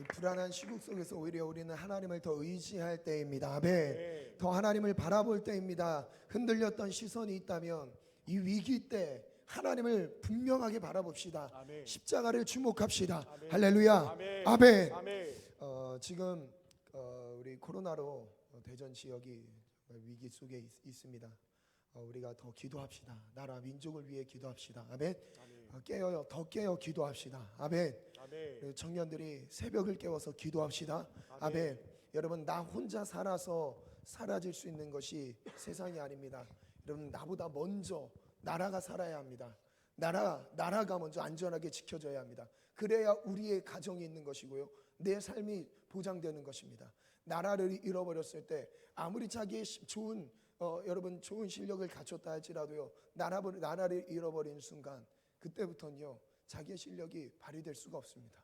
이 불안한 시국 속에서 오히려 우리는 하나님을 더 의지할 때입니다. 아멘. 더 하나님을 바라볼 때입니다. 흔들렸던 시선이 있다면 이 위기 때 하나님을 분명하게 바라봅시다. 아멘. 십자가를 주목합시다. 아멘. 할렐루야. 아멘. 아멘. 아멘. 지금 우리 코로나로 대전 지역이 위기 속에 있습니다. 우리가 더 기도합시다. 나라 민족을 위해 기도합시다. 아멘. 깨어요. 더 깨어 기도합시다. 아멘. 아멘. 청년들이 새벽을 깨워서 기도합시다. 아멘. 아멘. 여러분, 나 혼자 살아서 사라질 수 있는 것이 세상이 아닙니다. 여러분, 나보다 먼저 나라가 살아야 합니다. 나라가 먼저 안전하게 지켜져야 합니다. 그래야 우리의 가정이 있는 것이고요, 내 삶이 보장되는 것입니다. 나라를 잃어버렸을 때 아무리 자기의 여러분 좋은 실력을 갖췄다 할지라도요, 나라를 잃어버린 순간 그때부터는요 자기의 실력이 발휘될 수가 없습니다.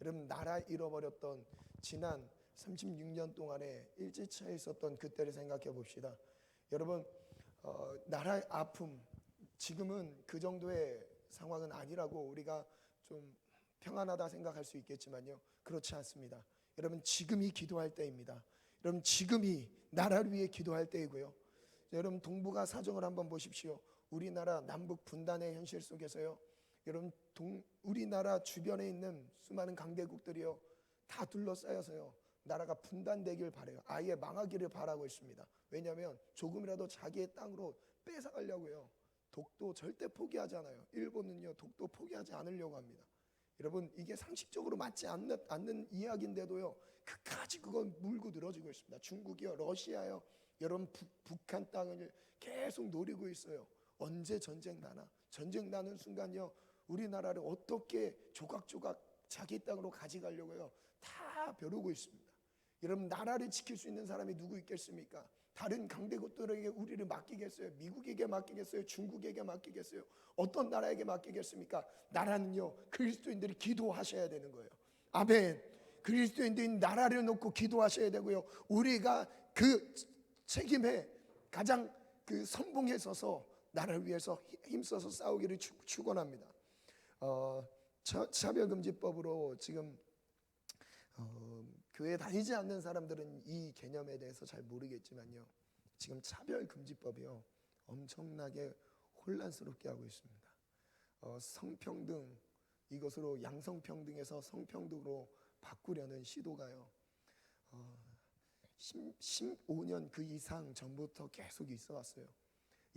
여러분, 나라 잃어버렸던 지난 36년 동안에 일제차에 있었던 그때를 생각해 봅시다. 여러분, 나라의 아픔, 지금은 그 정도의 상황은 아니라고 우리가 좀 평안하다 생각할 수 있겠지만요, 그렇지 않습니다. 여러분, 지금이 기도할 때입니다. 여러분, 지금이 나라를 위해 기도할 때이고요. 여러분, 동북아 사정을 한번 보십시오. 우리나라 남북 분단의 현실 속에서요, 여러분, 우리나라 주변에 있는 수많은 강대국들이요 다 둘러싸여서요 나라가 분단되길 바라요. 아예 망하기를 바라고 있습니다. 왜냐하면 조금이라도 자기의 땅으로 뺏어가려고요 독도 절대 포기하지 않아요. 일본은요 독도 포기하지 않으려고 합니다. 여러분, 이게 상식적으로 맞지 않는 이야기인데도요 끝까지 그걸 물고 늘어지고 있습니다. 중국이요, 러시아요, 여러분 북한 땅을 계속 노리고 있어요. 언제 전쟁 나나? 전쟁 나는 순간요 우리나라를 어떻게 조각조각 자기 땅으로 가져가려고요 다 벼르고 있습니다. 여러분, 나라를 지킬 수 있는 사람이 누구 있겠습니까? 다른 강대국들에게 우리를 맡기겠어요? 미국에게 맡기겠어요? 중국에게 맡기겠어요? 어떤 나라에게 맡기겠습니까? 나라는요 그리스도인들이 기도하셔야 되는 거예요. 아멘. 그리스도인들이 나라를 놓고 기도하셔야 되고요, 우리가 그 책임에 가장 그 선봉에 서서 나라를 위해서 힘써서 싸우기를 축원합니다. 차별금지법으로 지금 교회 다니지 않는 사람들은 이 개념에 대해서 잘 모르겠지만요, 지금 차별금지법이요 엄청나게 혼란스럽게 하고 있습니다. 성평등, 이것으로 양성평등에서 성평등으로 바꾸려는 시도가요 15년 그 이상 전부터 계속 있어 왔어요.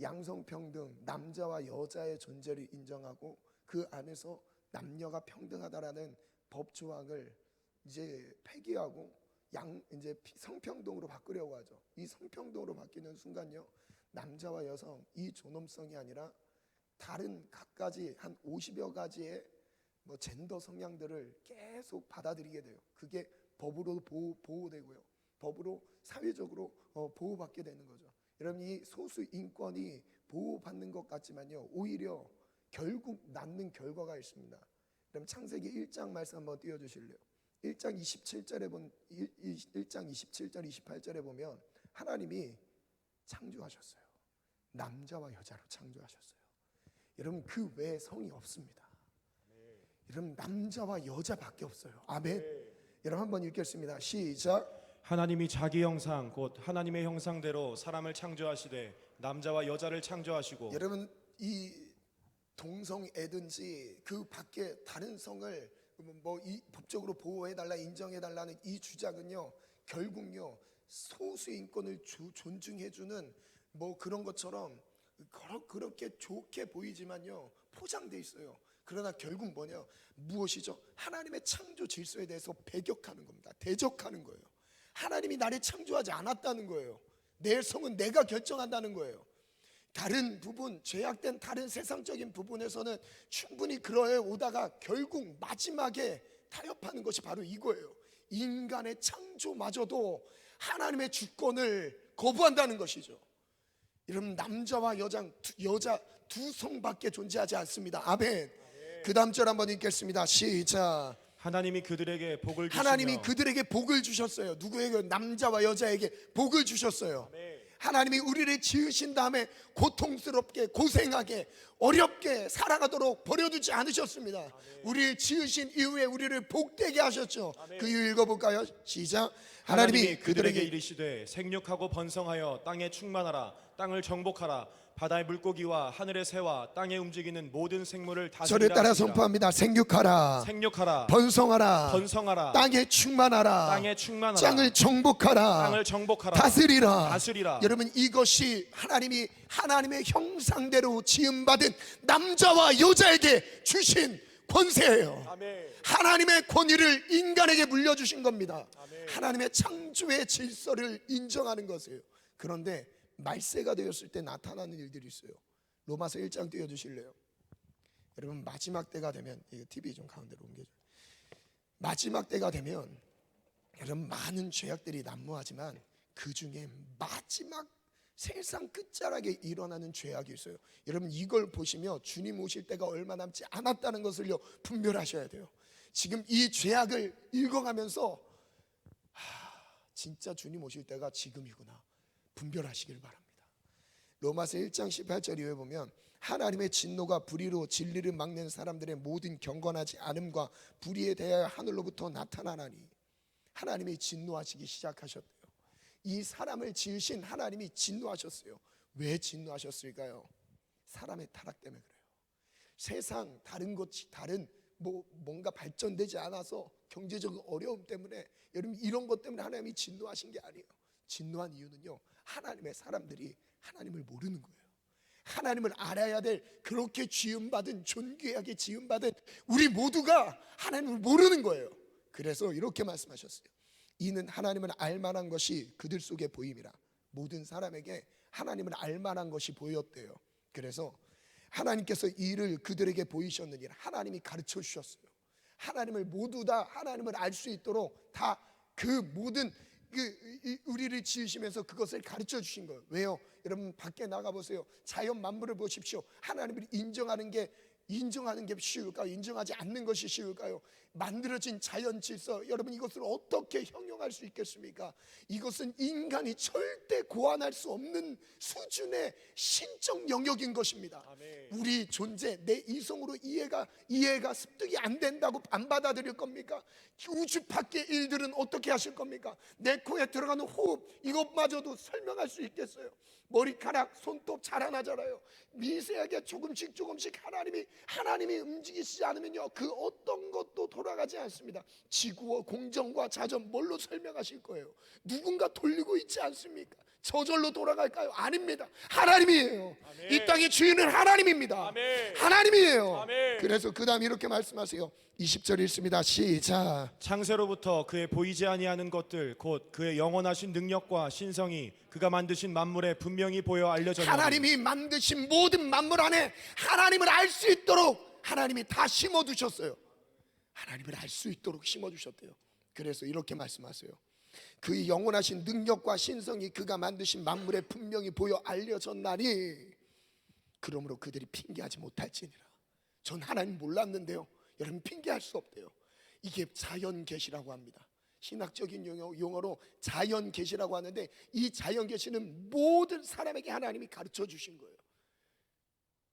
양성평등, 남자와 여자의 존재를 인정하고 그 안에서 남녀가 평등하다라는 법 조항을 이제 폐기하고 이제 성평등으로 바꾸려고 하죠. 이 성평등으로 바뀌는 순간요 남자와 여성 이 존엄성이 아니라 다른 각가지 한 50여 가지의 뭐 젠더 성향들을 계속 받아들이게 돼요. 그게 법으로 보호되고요, 법으로 사회적으로 보호받게 되는 거죠. 여러분, 이 소수 인권이 보호받는 것 같지만요 오히려 결국 낳는 결과가 있습니다. 그럼 창세기 1장 말씀 한번 띄워주실래요? 1장 27절에 1장 27절 28절에 보면 하나님이 창조하셨어요. 남자와 여자로 창조하셨어요. 여러분, 그 외에 성이 없습니다. 여러분, 남자와 여자밖에 없어요. 아멘. 여러분, 한번 읽겠습니다. 시작. 하나님이 자기 형상 곧 하나님의 형상대로 사람을 창조하시되 남자와 여자를 창조하시고. 여러분, 이 동성애든지 그 밖에 다른 성을 뭐 이 법적으로 보호해달라, 인정해달라는 이 주장은요 결국요 소수 인권을 존중해주는 뭐 그런 것처럼 그렇게 좋게 보이지만요 포장돼 있어요. 그러나 결국 무엇이죠? 하나님의 창조 질서에 대해서 배격하는 겁니다. 대적하는 거예요. 하나님이 나를 창조하지 않았다는 거예요. 내 성은 내가 결정한다는 거예요. 다른 부분, 죄악된 다른 세상적인 부분에서는 충분히 그러해 오다가 결국 마지막에 타협하는 것이 바로 이거예요. 인간의 창조마저도 하나님의 주권을 거부한다는 것이죠. 여러분, 남자와 여자 두 성밖에 존재하지 않습니다. 아멘. 그 다음 절 한번 읽겠습니다. 시작. 하나님이 그들에게 복을 주시며. 하나님이 그들에게 복을 주셨어요. 누구에게? 남자와 여자에게 복을 주셨어요. 하나님이 우리를 지으신 다음에 고통스럽게 고생하게 어렵게 살아가도록 버려두지 않으셨습니다. 우리를 지으신 이후에 우리를 복되게 하셨죠. 그 이유 읽어볼까요? 시작. 하나님이 그들에게 이르시되 생육하고 번성하여 땅에 충만하라. 땅을 정복하라. 바다의 물고기와 하늘의 새와 땅에 움직이는 모든 생물을 다스리라. 저를 따라 하시니라. 선포합니다. 생육하라, 생육하라. 번성하라, 번성하라. 땅에 충만하라, 땅에 충만하라. 땅을 정복하라, 땅을 정복하라. 다스리라. 다스리라. 여러분, 이것이 하나님이 하나님의 형상대로 지음받은 남자와 여자에게 주신 권세예요. 아멘. 하나님의 권위를 인간에게 물려주신 겁니다. 아멘. 하나님의 창조의 질서를 인정하는 것이에요. 그런데 말세가 되었을 때 나타나는 일들이 있어요. 로마서 1장 띄워주실래요? 여러분, 마지막 때가 되면, 이거 TV 좀 가운데로 옮겨줘요. 마지막 때가 되면 여러분, 많은 죄악들이 난무하지만 그 중에 마지막 세상 끝자락에 일어나는 죄악이 있어요. 여러분, 이걸 보시며 주님 오실 때가 얼마 남지 않았다는 것을요 분별하셔야 돼요. 지금 이 죄악을 읽어가면서 진짜 주님 오실 때가 지금이구나 분별하시길 바랍니다. 로마서 1장 18절 이후에 보면 하나님의 진노가 불의로 진리를 막는 사람들의 모든 경건하지 않음과 불의에 대하여 하늘로부터 나타나나니, 하나님이 진노하시기 시작하셨대요. 이 사람을 지으신 하나님이 진노하셨어요. 왜 진노하셨을까요? 사람의 타락 때문에 그래요. 세상 다른 것이 다른 뭔가 발전되지 않아서 경제적 어려움 때문에, 여러분, 이런 것 때문에 하나님이 진노하신 게 아니에요. 진노한 이유는요, 하나님의 사람들이 하나님을 모르는 거예요. 하나님을 알아야 될, 그렇게 지음받은, 존귀하게 지음받은 우리 모두가 하나님을 모르는 거예요. 그래서 이렇게 말씀하셨어요. 이는 하나님을 알만한 것이 그들 속에 보임이라. 모든 사람에게 하나님을 알만한 것이 보였대요. 그래서 하나님께서 이를 그들에게 보이셨느니라. 하나님이 가르쳐 주셨어요. 하나님을 모두 다 하나님을 알 수 있도록 다 그 모든 우리를 지으시면서 그것을 가르쳐 주신 거예요. 왜요? 여러분, 밖에 나가 보세요. 자연 만물을 보십시오. 하나님을 인정하는 게 쉬울까요? 인정하지 않는 것이 쉬울까요? 만들어진 자연 질서, 여러분, 이것을 어떻게 형용할 수 있겠습니까? 이것은 인간이 절대 고안할 수 없는 수준의 신적 영역인 것입니다. 아멘. 우리 존재, 내 이성으로 이해가 습득이 안 된다고 안 받아들일 겁니까? 우주 밖의 일들은 어떻게 하실 겁니까? 내 코에 들어가는 호흡, 이것마저도 설명할 수 있겠어요? 머리카락, 손톱 자라나잖아요. 미세하게 조금씩 하나님이 움직이시지 않으면요, 그 어떤 것도 돌아가지 않습니다. 지구와 공정과 자전, 뭘로 설명하실 거예요? 누군가 돌리고 있지 않습니까? 저절로 돌아갈까요? 아닙니다. 하나님이에요. 아멘. 이 땅의 주인은 하나님입니다. 아멘. 하나님이에요. 아멘. 그래서 그 다음 이렇게 말씀하세요. 20절 읽습니다. 시작. 창세로부터 그의 보이지 아니하는 것들 곧 그의 영원하신 능력과 신성이 그가 만드신 만물에 분명히 보여 알려졌나니. 하나님이 만드신 모든 만물 안에 하나님을 알 수 있도록 하나님이 다 심어두셨어요. 하나님을 알 수 있도록 심어주셨대요. 그래서 이렇게 말씀하세요. 그의 영원하신 능력과 신성이 그가 만드신 만물에 분명히 보여 알려졌나니, 그러므로 그들이 핑계하지 못할지니라. 전 하나님 몰랐는데요, 여러분, 핑계할 수 없대요. 이게 자연 계시라고 합니다. 신학적인 용어로 자연 계시라고 하는데, 이 자연 계시는 모든 사람에게 하나님이 가르쳐 주신 거예요.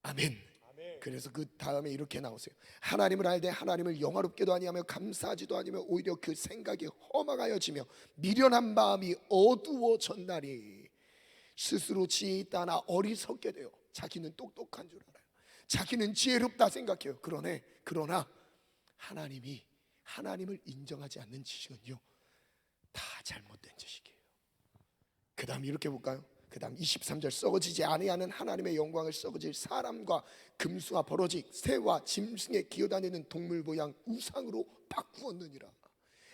아멘. 그래서 그 다음에 이렇게 나오세요. 하나님을 알되 하나님을 영화롭게도 아니하며 감사하지도 아니며 오히려 그 생각이 허망하여지며 미련한 마음이 어두워졌나니, 스스로 지혜 있다 하나 어리석게 돼요. 자기는 똑똑한 줄 알아요. 자기는 지혜롭다 생각해요. 그러나 하나님을 인정하지 않는 지식은요, 다 잘못된 지식이에요. 그 다음 이렇게 볼까요? 그 다음 23절. 썩어지지 아니하는 하나님의 영광을 썩어질 사람과 금수와 버러지 새와 짐승에 기어다니는 동물 모양 우상으로 바꾸었느니라.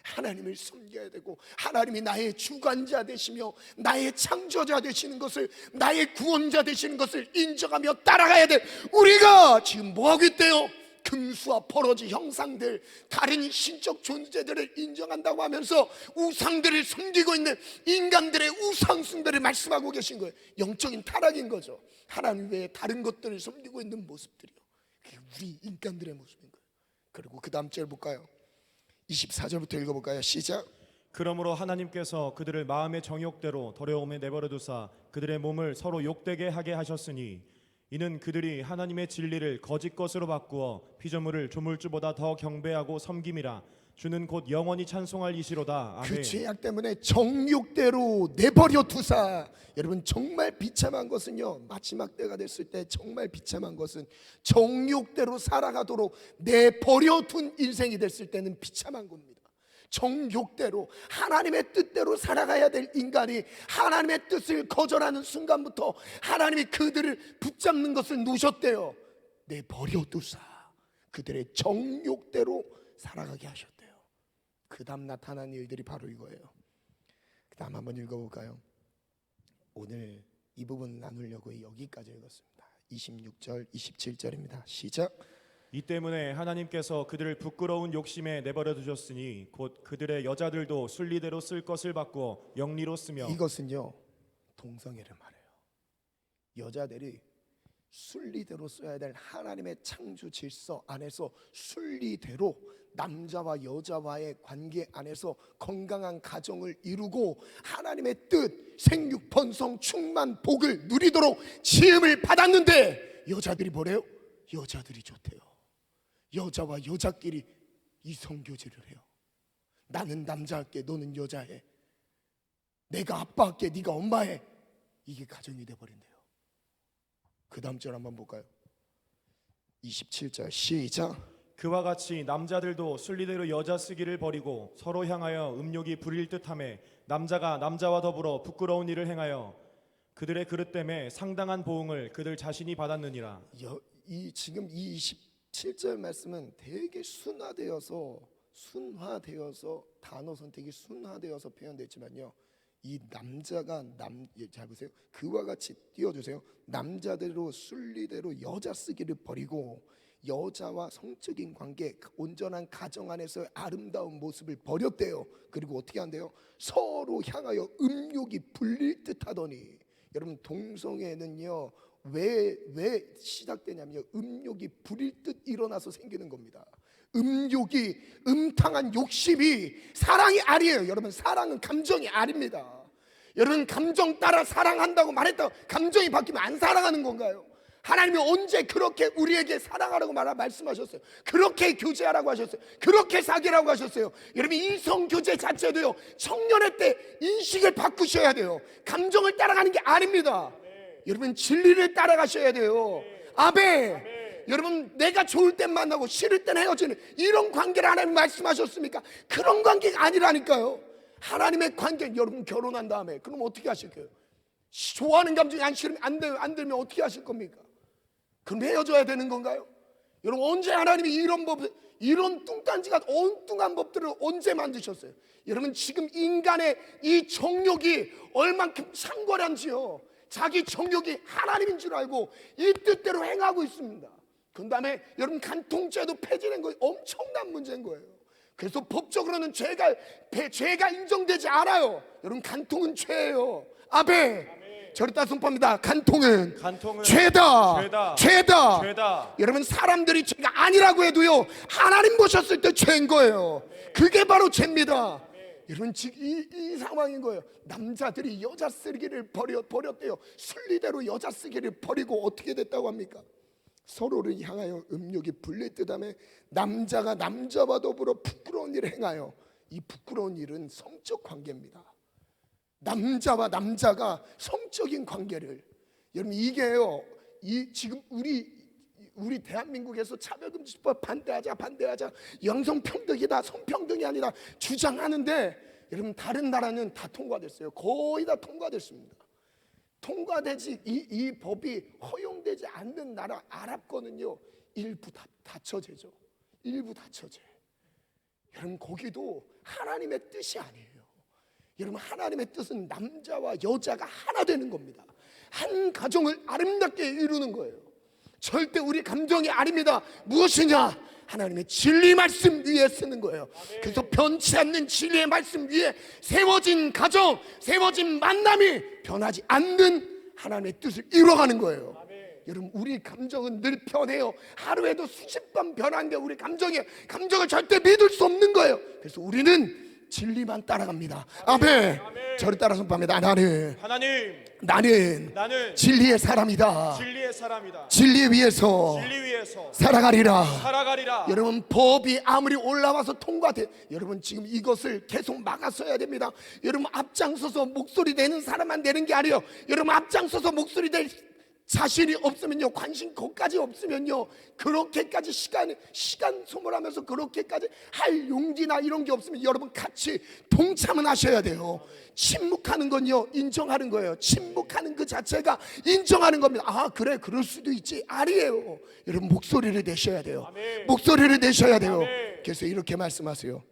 하나님을 섬겨야 되고, 하나님이 나의 주관자 되시며 나의 창조자 되시는 것을, 나의 구원자 되시는 것을 인정하며 따라가야 돼. 우리가 지금 뭐하고 있대요? 금수와 버러지 형상들, 다른 신적 존재들을 인정한다고 하면서 우상들을 섬기고 있는 인간들의 우상숭배를 말씀하고 계신 거예요. 영적인 타락인 거죠. 하나님 외에 다른 것들을 섬기고 있는 모습들이요, 그게 우리 인간들의 모습인 거예요. 그리고 그 다음 절 볼까요? 24절부터 읽어볼까요? 시작. 그러므로 하나님께서 그들을 마음의 정욕대로 더러움에 내버려 두사 그들의 몸을 서로 욕되게 하게 하셨으니 이는 그들이 하나님의 진리를 거짓 것으로 바꾸어 피조물을 조물주보다 더 경배하고 섬김이라. 주는 곧 영원히 찬송할 이시로다. 아멘. 그 죄악 때문에 정욕대로 내버려 두사. 여러분 정말 비참한 것은요, 마지막 때가 됐을 때 정말 비참한 것은 정욕대로 살아가도록 내버려 둔 인생이 됐을 때는 비참한 겁니다. 정욕대로 하나님의 뜻대로 살아가야 될 인간이 하나님의 뜻을 거절하는 순간부터 하나님이 그들을 붙잡는 것을 놓으셨대요. 내버려 두사 그들의 정욕대로 살아가게 하셨대요. 그 다음 나타난 일들이 바로 이거예요. 그 다음 한번 읽어볼까요? 오늘 이 부분 나누려고 여기까지 읽었습니다. 26절 27절입니다 시작. 이 때문에 하나님께서 그들을 부끄러운 욕심에 내버려 두셨으니 곧 그들의 여자들도 순리대로 쓸 것을 바꾸어 영리로 쓰며. 이것은요 동성애를 말해요. 여자들이 순리대로 써야 될 하나님의 창조 질서 안에서 순리대로 남자와 여자와의 관계 안에서 건강한 가정을 이루고 하나님의 뜻, 생육, 번성, 충만, 복을 누리도록 지음을 받았는데 여자들이 뭐래요? 여자들이 좋대요. 여자와 여자끼리 이성교제를 해요. 나는 남자 할게, 너는 여자 해. 내가 아빠 할게, 네가 엄마 해. 이게 가정이 돼버린대요. 그 다음 절 한번 볼까요? 27절 시작. 그와 같이 남자들도 순리대로 여자 쓰기를 버리고 서로 향하여 음욕이 부릴 듯하며 남자가 남자와 더불어 부끄러운 일을 행하여 그들의 그릇 때문에 상당한 보응을 그들 자신이 받았느니라. 지금 이 27절 말씀은 되게 순화되어서 단어 선택이 순화되어서 표현됐지만요, 이 남자가 잘 보세요. 그와 같이 띄워주세요. 남자대로 순리대로 여자 쓰기를 버리고 여자와 성적인 관계, 온전한 가정 안에서의 아름다운 모습을 버렸대요. 그리고 어떻게 한대요? 서로 향하여 음욕이 불릴 듯하더니. 여러분 동성애는요 왜 시작되냐면요, 음욕이 부릴 듯 일어나서 생기는 겁니다. 음욕이, 음탕한 욕심이 사랑이 아니에요. 여러분 사랑은 감정이 아닙니다. 여러분 감정 따라 사랑한다고 말했다고 감정이 바뀌면 안 사랑하는 건가요? 하나님이 언제 그렇게 우리에게 사랑하라고 말씀하셨어요? 그렇게 교제하라고 하셨어요? 그렇게 사귀라고 하셨어요? 여러분 이성 교제 자체도요 청년의 때 인식을 바꾸셔야 돼요. 감정을 따라가는 게 아닙니다. 여러분 진리를 따라가셔야 돼요. 아멘. 여러분 내가 좋을 땐 만나고 싫을 땐 헤어지는 이런 관계를 하나님 말씀하셨습니까? 그런 관계가 아니라니까요. 하나님의 관계. 여러분 결혼한 다음에 그럼 어떻게 하실 거예요? 좋아하는 감정이 안 들면 어떻게 하실 겁니까? 그럼 헤어져야 되는 건가요? 여러분 언제 하나님이 이런 뚱딴지가 엉뚱한 법들을 언제 만드셨어요? 여러분 지금 인간의 이 정욕이 얼만큼 상거란지요, 자기 정욕이 하나님인 줄 알고 이 뜻대로 행하고 있습니다. 그 다음에 여러분 간통죄도 폐지된 거 엄청난 문제인 거예요. 그래서 법적으로는 죄가 인정되지 않아요. 여러분 간통은 죄예요. 아멘. 저를 선포합니다. 간통은 죄다. 여러분 사람들이 죄가 아니라고 해도요 하나님 보셨을 때 죄인 거예요. 그게 바로 죄입니다. 여러분 지금 이 상황인 거예요. 남자들이 여자 쓰기를 버렸대요. 순리대로 여자 쓰기를 버리고 어떻게 됐다고 합니까? 서로를 향하여 음욕이 불릴 듯하며 남자가 남자와 더불어 부끄러운 일을 행하여. 이 부끄러운 일은 성적 관계입니다. 남자와 남자가 성적인 관계를. 여러분 이게요, 지금 우리 대한민국에서 차별금지법 반대하자 영성평등이다, 성평등이 아니라 주장하는데 여러분 다른 나라는 다 통과됐어요. 거의 다 통과됐습니다. 통과되지 이 법이 허용되지 않는 나라 아랍권은요 일부 다처제죠. 일부 다처제. 여러분 거기도 하나님의 뜻이 아니에요. 여러분 하나님의 뜻은 남자와 여자가 하나 되는 겁니다. 한 가정을 아름답게 이루는 거예요. 절대 우리 감정이 아닙니다. 무엇이냐? 하나님의 진리 말씀 위에 쓰는 거예요. 그래서 변치 않는 진리의 말씀 위에 세워진 가정, 세워진 만남이 변하지 않는 하나님의 뜻을 이뤄가는 거예요. 여러분 우리 감정은 늘 변해요. 하루에도 수십 번 변하는데 우리 감정을 절대 믿을 수 없는 거예요. 그래서 우리는 진리만 따라갑니다. 아멘. 저를 따라 선포합니다. 나는 진리의 사람이다. 진리 위에서 살아가리라. 여러분, 법이 아무리 올라와서 통과돼, 여러분 지금 이것을 계속 막았어야 됩니다. 여러분, 앞장서서 목소리 내는 사람만 내는 게 아니에요. 여러분, 앞장서서 목소리 낼 자신이 없으면요, 관심 거기까지 없으면요, 그렇게까지 시간 소모하면서 그렇게까지 할 용기나 이런 게 없으면 여러분 같이 동참은 하셔야 돼요. 침묵하는 건요, 인정하는 거예요. 침묵하는 그 자체가 인정하는 겁니다. 아, 그래, 그럴 수도 있지. 아니에요. 여러분, 목소리를 내셔야 돼요. 목소리를 내셔야 돼요. 그래서 이렇게 말씀하세요.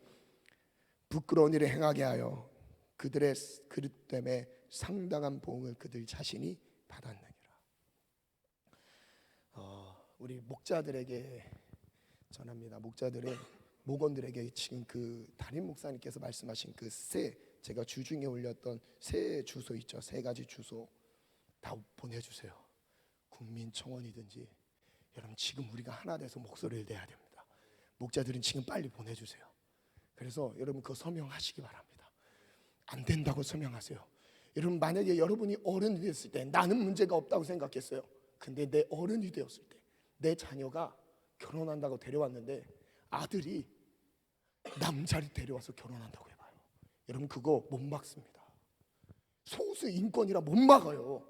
부끄러운 일을 행하게 하여 그들의 그릇 때문에 상당한 보응을 그들 자신이 받았느니라. 우리 목자들에게 전합니다. 목원들에게 지금 그 담임 목사님께서 말씀하신 그 제가 주중에 올렸던 새 주소 있죠. 3가지 주소 다 보내주세요. 국민청원이든지. 여러분, 지금 우리가 하나 돼서 목소리를 내야 됩니다. 목자들은 지금 빨리 보내주세요. 그래서 여러분 그거 서명하시기 바랍니다. 안 된다고 서명하세요. 여러분, 만약에 여러분이 어른이 됐을 때 나는 문제가 없다고 생각했어요. 근데 내 어른이 되었을 때 내 자녀가 결혼한다고 데려왔는데 아들이 남자를 데려와서 결혼한다고 해봐요. 여러분, 그거 못 막습니다. 소수 인권이라 못 막아요.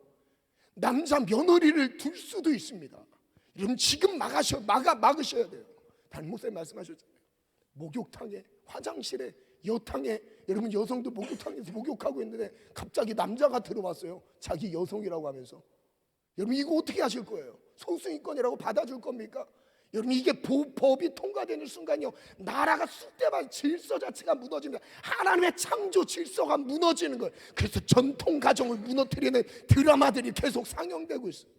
남자 며느리를 둘 수도 있습니다. 여러분, 지금 막으셔야 돼요. 담임 목사님 말씀하셨잖아요. 목욕탕에, 화장실에, 여탕에, 여러분 여성도 목욕탕에서 목욕하고 있는데 갑자기 남자가 들어왔어요. 자기 여성이라고 하면서. 여러분, 이거 어떻게 하실 거예요? 소수인권이라고 받아줄 겁니까? 여러분, 이게 법이 통과되는 순간이요, 나라가 쑥대밭 질서 자체가 무너집니다. 하나님의 창조 질서가 무너지는 거예요. 그래서 전통 가정을 무너뜨리는 드라마들이 계속 상영되고 있어요.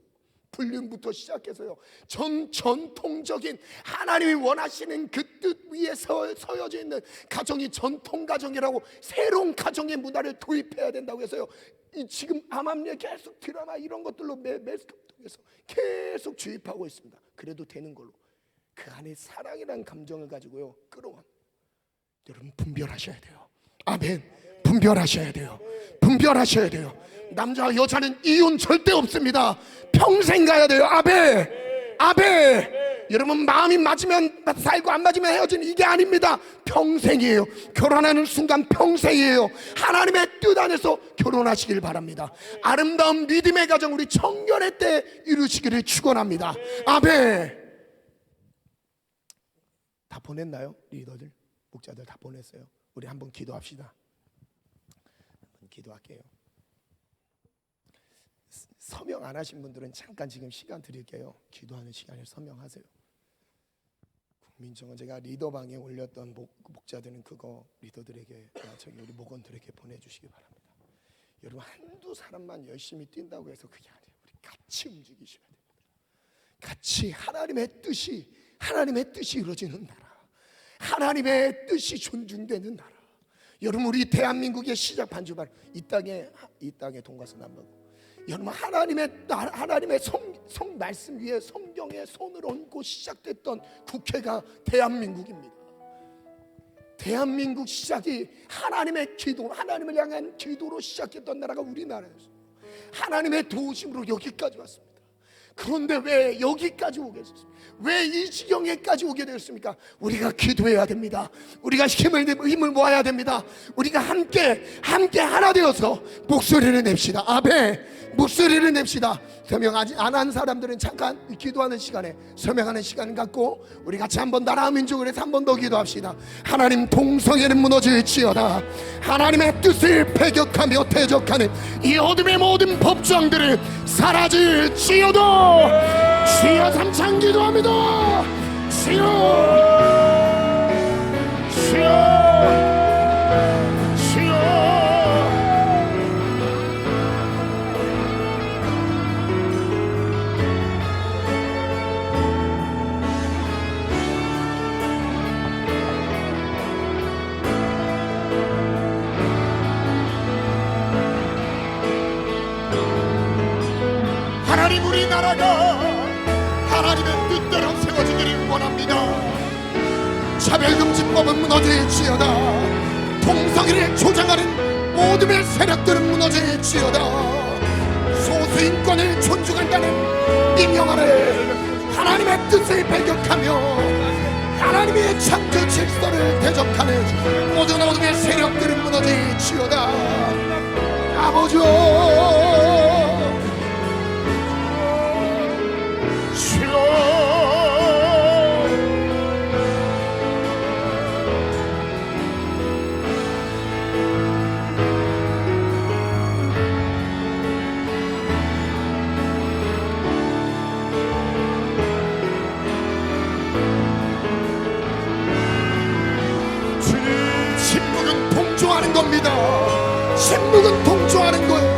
불륜부터 시작해서요, 전통적인 하나님이 원하시는 그 뜻 위에 서여져 있는 가정이 전통 가정이라고 새로운 가정의 문화를 도입해야 된다고 해서요, 지금 암암리에 계속 드라마 이런 것들로 매스컴 통해서 계속 주입하고 있습니다. 그래도 되는 걸로 그 안에 사랑이라는 감정을 가지고요 끌어와. 여러분, 분별하셔야 돼요. 아멘. 분별하셔야 돼요. 분별하셔야 돼요. 남자와 여자는 이혼 절대 없습니다. 평생 가야 돼요. 아멘. 여러분, 마음이 맞으면 살고 안 맞으면 헤어지는 이게 아닙니다. 평생이에요. 결혼하는 순간 평생이에요. 하나님의 뜻 안에서 결혼하시길 바랍니다. 아름다운 믿음의 가정 우리 청년의 때 이루시기를 축원합니다. 아멘. 다 보냈나요? 리더들, 목자들 다 보냈어요. 우리 한번 기도합시다. 한번 기도할게요. 서명 안 하신 분들은 잠깐 지금 시간 드릴게요. 기도하는 시간에 서명하세요. 국민청원 제가 리더방에 올렸던 목자들은 그거 리더들에게, 저기 우리 목원들에게 보내주시기 바랍니다. 여러분, 한두 사람만 열심히 뛴다고 해서 그게 아니에요. 우리 같이 움직이셔야 됩니다. 같이 하나님의 뜻이 이루어지는 나라, 하나님의 뜻이 존중되는 나라. 여러분, 우리 대한민국의 시작 반주발 이 땅에 돈가스 남하고, 여러분, 하나님의 성 말씀 위에 성경에 손을 얹고 시작됐던 국회가 대한민국입니다. 대한민국 시작이 하나님의 기도, 하나님을 향한 기도로 시작했던 나라가 우리나라였어요. 하나님의 도우심으로 여기까지 왔습니다. 그런데 왜 여기까지 오게 됐습니까? 왜 이 지경에까지 오게 되었습니까? 우리가 기도해야 됩니다. 우리가 힘을 모아야 됩니다. 우리가 함께 하나 되어서 목소리를 냅시다. 아멘. 목소리를 냅시다. 서명하지 안 한 사람들은 잠깐 기도하는 시간에 서명하는 시간 갖고 우리 같이 한번 나라 민족을 해서 한 번 더 기도합시다. 하나님, 동성애는 무너질지어다. 하나님의 뜻을 배격하며 대적하는 이 어둠의 모든 법정들을 사라질지어다. 주여, 삼창 기도합니다. 주여. 하나님, 우리나라가 하나님의 뜻대로 세워지기를 원합니다. 차별금지법은 무너질지어다. 어둠의 세력들은 무너질지어다. 소수인권을 존중한다는 민영화를 하나님의 뜻을 배격하며 하나님의 창조 질서를 대적하는 모든 어둠의 세력들은 무너질지어다. 아버지여, 주여, 침묵은 동조하는 겁니다. 침묵은 동조하는 거예요.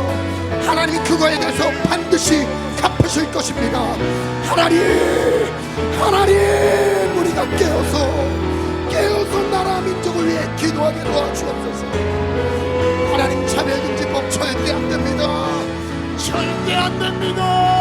하나님 그거에 대해서 반드시 갚으실 것입니다. 하나님, 우리가 깨어서 나라 민족을 위해 기도하게 도와주옵소서. 하나님 차별금지법 절대 안 됩니다. 절대 안 됩니다.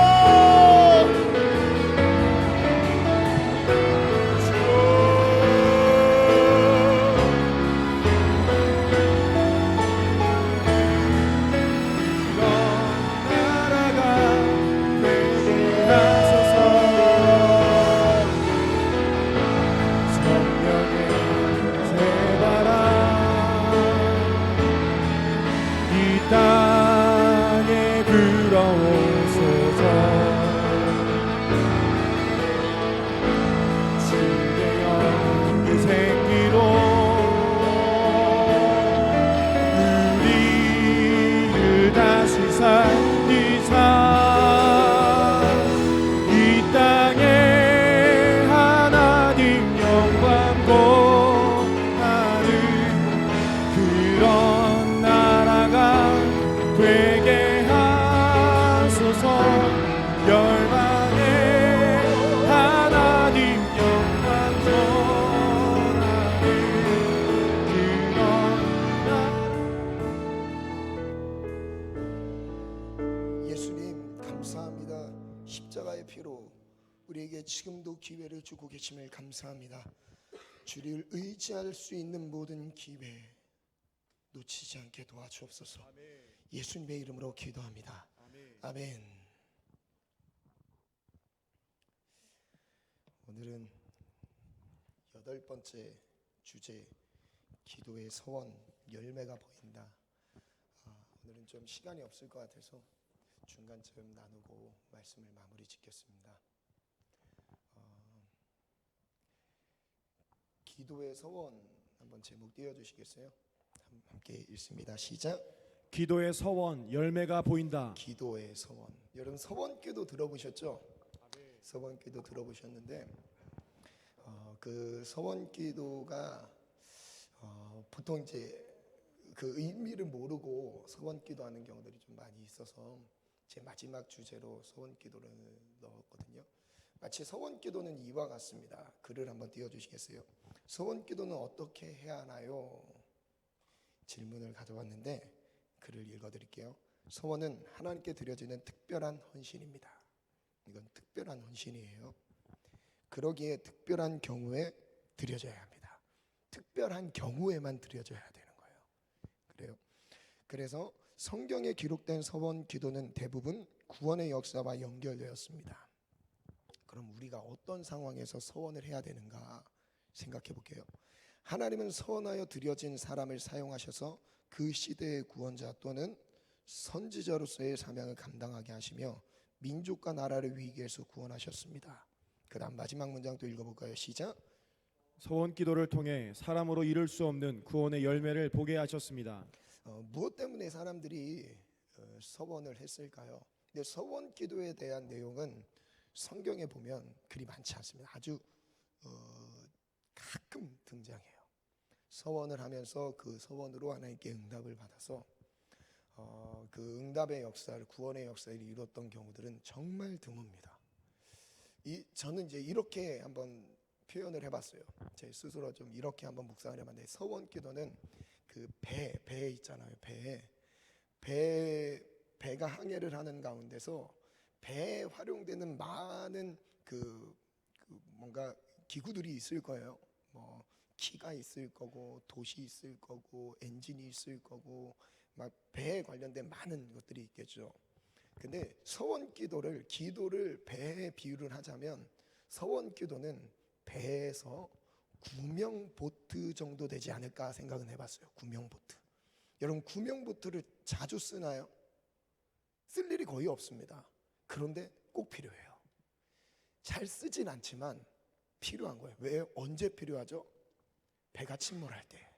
십자가의 피로 우리에게 지금도 기회를 주고 계심을 감사합니다. 주를 의지할 수 있는 모든 기회 놓치지 않게 도와주옵소서. 예수님의 이름으로 기도합니다. 아멘. 오늘은 8번째 주제, 기도의 서원, 열매가 보인다. 오늘은 좀 시간이 없을 것 같아서 중간쯤 나누고 말씀을 마무리 짓겠습니다. 기도의 서원 한번 제목 띄워주시겠어요? 함께 읽습니다. 시작. 기도의 서원, 열매가 보인다. 기도의 서원. 여러분 서원기도 들어보셨죠? 서원기도 들어보셨는데 그 서원기도가 보통 이제 그 의미를 모르고 서원기도하는 경우들이 좀 많이 있어서 제 마지막 주제로 서원기도를 넣었거든요. 마치 서원기도는 이와 같습니다. 글을 한번 띄워주시겠어요? 서원기도는 어떻게 해야 하나요? 질문을 가져왔는데 글을 읽어드릴게요. 서원은 하나님께 드려지는 특별한 헌신입니다. 이건 특별한 헌신이에요. 그러기에 특별한 경우에 드려져야 합니다. 특별한 경우에만 드려져야 되는 거예요. 그래요. 그래서 성경에 기록된 서원 기도는 대부분 구원의 역사와 연결되었습니다. 그럼 우리가 어떤 상황에서 서원을 해야 되는가 생각해 볼게요. 하나님은 서원하여 드려진 사람을 사용하셔서 그 시대의 구원자 또는 선지자로서의 사명을 감당하게 하시며 민족과 나라를 위기에서 구원하셨습니다. 그 다음 마지막 문장 또 읽어볼까요? 시작. 서원 기도를 통해 사람으로 이룰 수 없는 구원의 열매를 보게 하셨습니다. 무엇 때문에 사람들이 서원을 했을까요? 근데 서원 기도에 대한 내용은 성경에 보면 그리 많지 않습니다. 아주 가끔 등장해요. 서원을 하면서 그 서원으로 하나님께 응답을 받아서 그 응답의 역사를, 구원의 역사를 이뤘던 경우들은 정말 드뭅니다. 저는 이제 이렇게 한번 표현을 해봤어요. 제 스스로 좀 이렇게 한번 묵상을 해봤는데, 서원 기도는 그 배 있잖아요. 배가 항해를 하는 가운데서 배에 활용되는 많은 그 뭔가 기구들이 있을 거예요. 뭐 키가 있을 거고, 돛이 있을 거고, 엔진이 있을 거고, 막 배에 관련된 많은 것들이 있겠죠. 근데 서원 기도를 배에 비유를 하자면 서원 기도는 배에서 구명보트 정도 되지 않을까 생각은 해봤어요. 구명보트. 여러분 구명보트를 자주 쓰나요? 쓸 일이 거의 없습니다. 그런데 꼭 필요해요. 잘 쓰진 않지만 필요한 거예요. 왜? 언제 필요하죠? 배가 침몰할 때,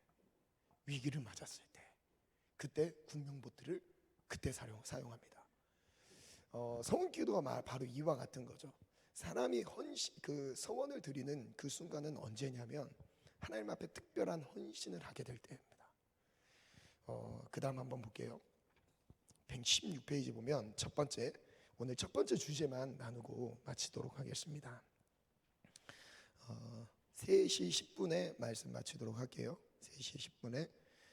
위기를 맞았을 때, 그때 구명보트를 그때 사용합니다. 서원기도가 바로 이와 같은 거죠. 사람이 그 서원을 드리는 그 순간은 언제냐면 하나님 앞에 특별한 헌신을 하게 될 때입니다. 그 다음 한번 볼게요. 116페이지 보면 오늘 첫 번째 주제만 나누고 마치도록 하겠습니다. 3시 10분에 말씀 마치도록 할게요. 3시 10분에.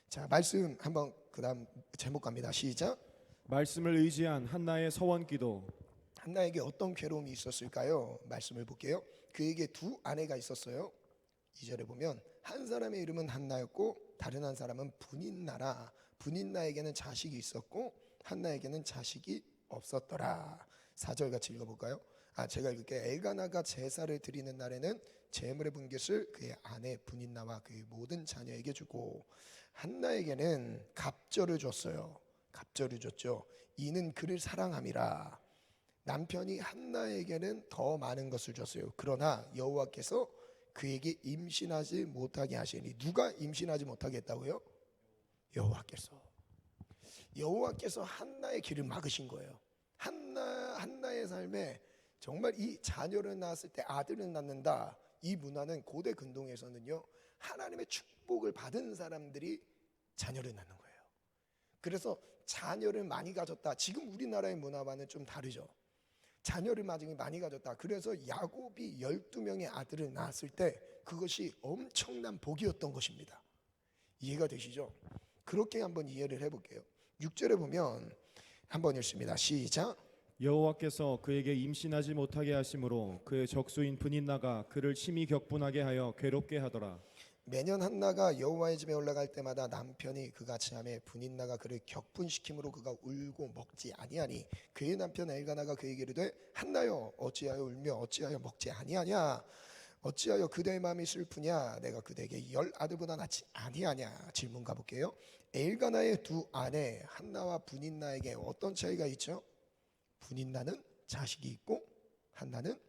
자, 말씀 한번 그 다음 제목 갑니다. 시작. 말씀을 의지한 한나의 서원 기도. 한나에게 어떤 괴로움이 있었을까요? 말씀을 볼게요. 그에게 두 아내가 있었어요. 2절에 보면 한 사람의 이름은 한나였고 다른 한 사람은 분인나라. 분인나에게는 자식이 있었고 한나에게는 자식이 없었더라. 4절 같이 읽어볼까요? 제가 읽을게요. 엘가나가 제사를 드리는 날에는 제물의 분깃을 그의 아내 분인나와 그의 모든 자녀에게 주고 한나에게는 갑절을 줬어요. 갑절을 줬죠. 이는 그를 사랑함이라. 남편이 한나에게는 더 많은 것을 줬어요. 그러나 여호와께서 그에게 임신하지 못하게 하시니. 누가 임신하지 못하게 했다고요? 여호와께서 한나의 길을 막으신 거예요. 한나의 삶에 정말 이 자녀를 낳았을 때 아들을 낳는다. 이 문화는 고대 근동에서는요, 하나님의 축복을 받은 사람들이 자녀를 낳는 거예요. 그래서 자녀를 많이 가졌다. 지금 우리나라의 문화와는 좀 다르죠. 자녀를 많이 가졌다. 그래서 야곱이 12명의 아들을 낳았을 때 그것이 엄청난 복이었던 것입니다. 이해가 되시죠? 그렇게 한번 이해를 해볼게요. 6절에 보면 한번 읽습니다. 시작. 여호와께서 그에게 임신하지 못하게 하심으로 그의 적수인 분인나가 그를 심히 격분하게 하여 괴롭게 하더라. 매년 한나가 여호와의 집에 올라갈 때마다 남편이 그같이 하매 분인나가 그를 격분시킴으로 그가 울고 먹지 아니하니 그의 남편 엘가나가 그에게 이르되 한나여 어찌하여 울며 어찌하여 먹지 아니하냐 어찌하여 그대의 마음이 슬프냐 내가 그대에게 10 아들보다 낫지 아니하냐. 질문 가볼게요. 엘가나의 두 아내 한나와 분인나에게 어떤 차이가 있죠? 분인나는 자식이 있고 한나는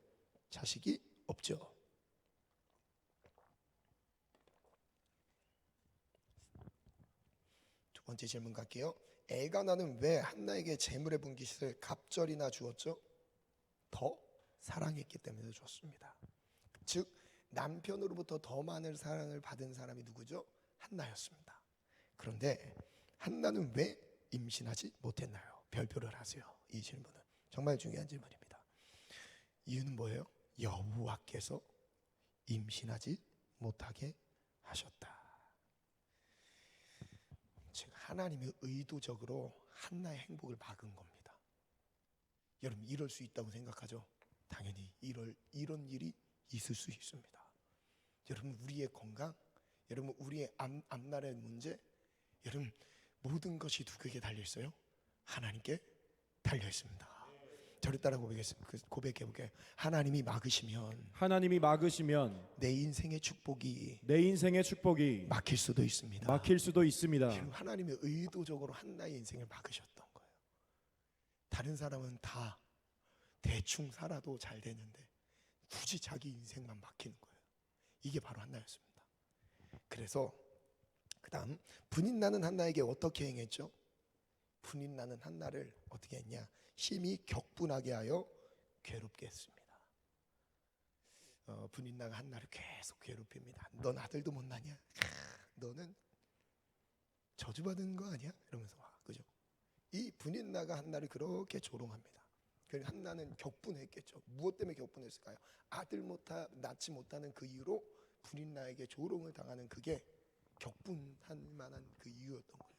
자식이 없죠. 두 번째 질문 갈게요. 엘가나는 왜 한나에게 재물의 분깃을 갑절이나 주었죠? 더 사랑했기 때문에 주었습니다. 즉 남편으로부터 더 많은 사랑을 받은 사람이 누구죠? 한나였습니다. 그런데 한나는 왜 임신하지 못했나요? 별표를 하세요. 이 질문은 정말 중요한 질문입니다. 이유는 뭐예요? 여호와께서 임신하지 못하게 하셨다. 즉 하나님이 의도적으로 한나의 행복을 막은 겁니다. 여러분 이럴 수 있다고 생각하죠? 당연히 이런 일이 있을 수 있습니다. 여러분 우리의 건강, 여러분 우리의 앞날의 문제, 여러분 모든 것이 누구에게 달려 있어요? 하나님께 달려 있습니다. 저를 따라 고백해 볼게요. 하나님이 막으시면 내 인생의 축복이 막힐 수도 있습니다. 하나님이 의도적으로 한나의 인생을 막으셨던 거예요. 다른 사람은 다 대충 살아도 잘 되는데 굳이 자기 인생만 막히는 거예요. 이게 바로 한나였습니다. 그래서 그 다음 분인나는 한나에게 어떻게 행했죠? 분인나는 한나를 어떻게 했냐? 심히 격분하게 하여 괴롭게 했습니다. 분인나가 한나를 계속 괴롭힙니다. 넌 아들도 못 낳냐? 너는 저주받은 거 아니야? 이러면서 그죠? 이 분인나가 한나를 그렇게 조롱합니다. 그래서 한나는 격분했겠죠. 무엇 때문에 격분했을까요? 아들 낳지 못하는 그 이유로 분인나에게 조롱을 당하는 그게 격분할 만한 그 이유였던 거예요.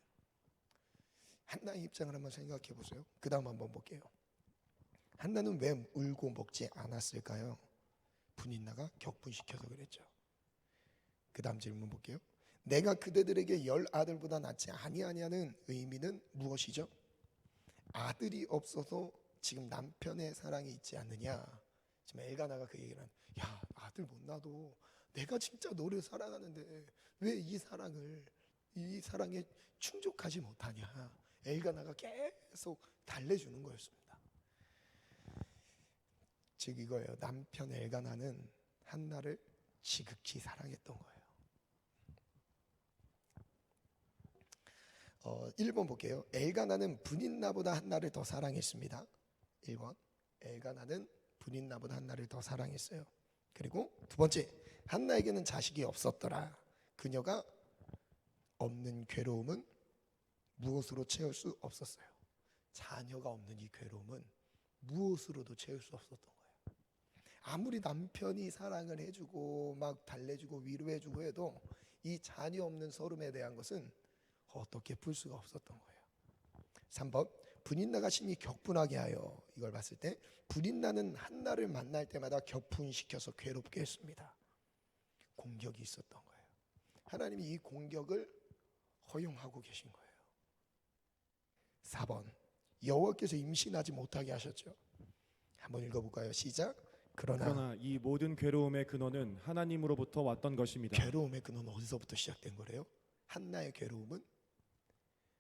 한나의 입장을 한번 생각해 보세요. 그 다음 한번 볼게요. 한나는 왜 울고 먹지 않았을까요? 분인나가 격분시켜서 그랬죠. 그 다음 질문 볼게요. 내가 그대들에게 10아들보다 낫지 아니하냐는 의미는 무엇이죠? 아들이 없어서 지금 남편의 사랑이 있지 않느냐. 지금 엘가나가 그 얘기를 야, 아들 못 낳아도 내가 진짜 너를 사랑하는데 왜 이 사랑에 충족하지 못하냐. 엘가나가 계속 달래주는 거였습니다. 즉 이거예요. 남편 엘가나는 한나를 지극히 사랑했던 거예요. 1번 볼게요. 엘가나는 분인나보다 한나를 더 사랑했습니다. 1번 엘가나는 분인나보다 한나를 더 사랑했어요. 그리고 두 번째, 한나에게는 자식이 없었더라. 그녀가 없는 괴로움은 무엇으로 채울 수 없었어요. 자녀가 없는 이 괴로움은 무엇으로도 채울 수 없었던 거예요. 아무리 남편이 사랑을 해주고 막 달래주고 위로해주고 해도 이 자녀 없는 서름에 대한 것은 어떻게 풀 수가 없었던 거예요. 3번 분인나가 심히 격분하게 하여, 이걸 봤을 때 분인나는 한나를 만날 때마다 격분시켜서 괴롭게 했습니다. 공격이 있었던 거예요. 하나님이 이 공격을 허용하고 계신 거예요. 4번 여호와께서 임신하지 못하게 하셨죠. 한번 읽어볼까요? 시작. 그러나 이 모든 괴로움의 근원은 하나님으로부터 왔던 것입니다. 괴로움의 근원은 어디서부터 시작된 거래요? 한나의 괴로움은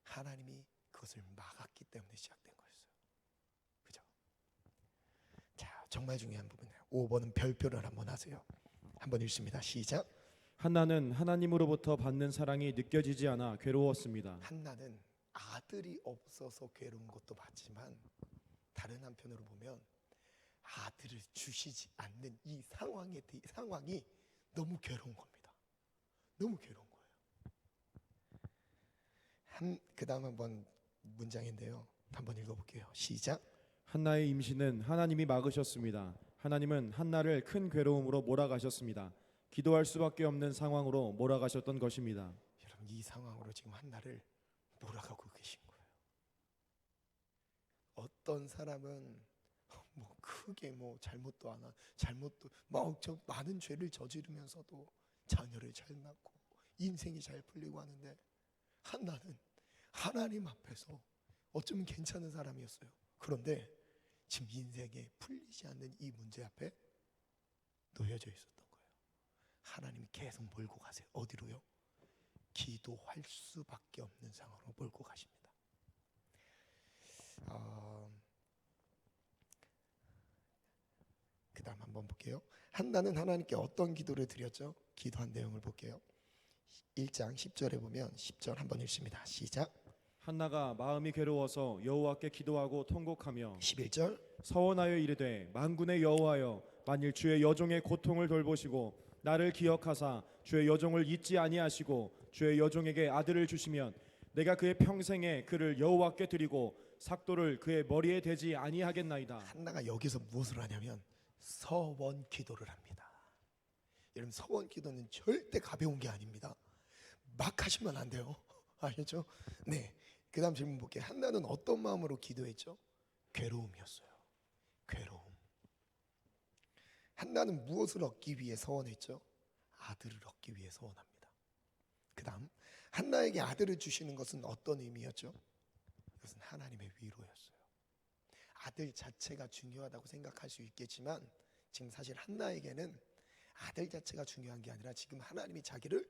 하나님이 그것을 막았기 때문에 시작된 거였어요. 그죠? 자, 정말 중요한 부분이에요. 5번은 별표를 한번 하세요. 한번 읽습니다. 시작. 한나는 하나님으로부터 받는 사랑이 느껴지지 않아 괴로웠습니다. 한나는 아들이 없어서 괴로운 것도 맞지만 다른 한편으로 보면 아들을 주시지 않는 이 상황이 너무 괴로운 겁니다. 너무 괴로운 거예요. 그다음 한번 문장인데요. 한번 읽어볼게요. 시작. 한나의 임신은 하나님이 막으셨습니다. 하나님은 한나를 큰 괴로움으로 몰아가셨습니다. 기도할 수밖에 없는 상황으로 몰아가셨던 것입니다. 여러분, 이 상황으로 지금 한나를 몰아가고 계신 거예요. 어떤 사람은 뭐 크게 뭐 잘못도 안 한, 잘못도 막 많은 죄를 저지르면서도 자녀를 잘 낳고 인생이 잘 풀리고 하는데, 한나는 하나님 앞에서 어쩌면 괜찮은 사람이었어요. 그런데 지금 인생에 풀리지 않는 이 문제 앞에 놓여져 있었던 거예요. 하나님이 계속 몰고 가세요. 어디로요? 기도할 수밖에 없는 상황으로 몰고 가십니다. 그 다음 한번 볼게요. 한나는 하나님께 어떤 기도를 드렸죠? 기도한 내용을 볼게요. 1장 10절에 보면 10절 한번 읽습니다. 시작. 한나가 마음이 괴로워서 여호와께 기도하고 통곡하며 11절. 서원하여 이르되 만군의 여호와여, 만일 주의 여종의 고통을 돌보시고 나를 기억하사 주의 여종을 잊지 아니하시고 주의 여종에게 아들을 주시면 내가 그의 평생에 그를 여호와께 드리고 삭도를 그의 머리에 대지 아니하겠나이다. 한나가 여기서 무엇을 하냐면 서원 기도를 합니다. 여러분, 서원 기도는 절대 가벼운 게 아닙니다. 막 하시면 안 돼요. 아시죠? 네. 그 다음 질문 볼게요. 한나는 어떤 마음으로 기도했죠? 괴로움이었어요. 괴로움. 한나는 무엇을 얻기 위해 서원했죠? 아들을 얻기 위해 서원합니다. 그 다음 한나에게 아들을 주시는 것은 어떤 의미였죠? 이것은 하나님의 위로였어요. 아들 자체가 중요하다고 생각할 수 있겠지만 지금 사실 한나에게는 아들 자체가 중요한 게 아니라 지금 하나님이 자기를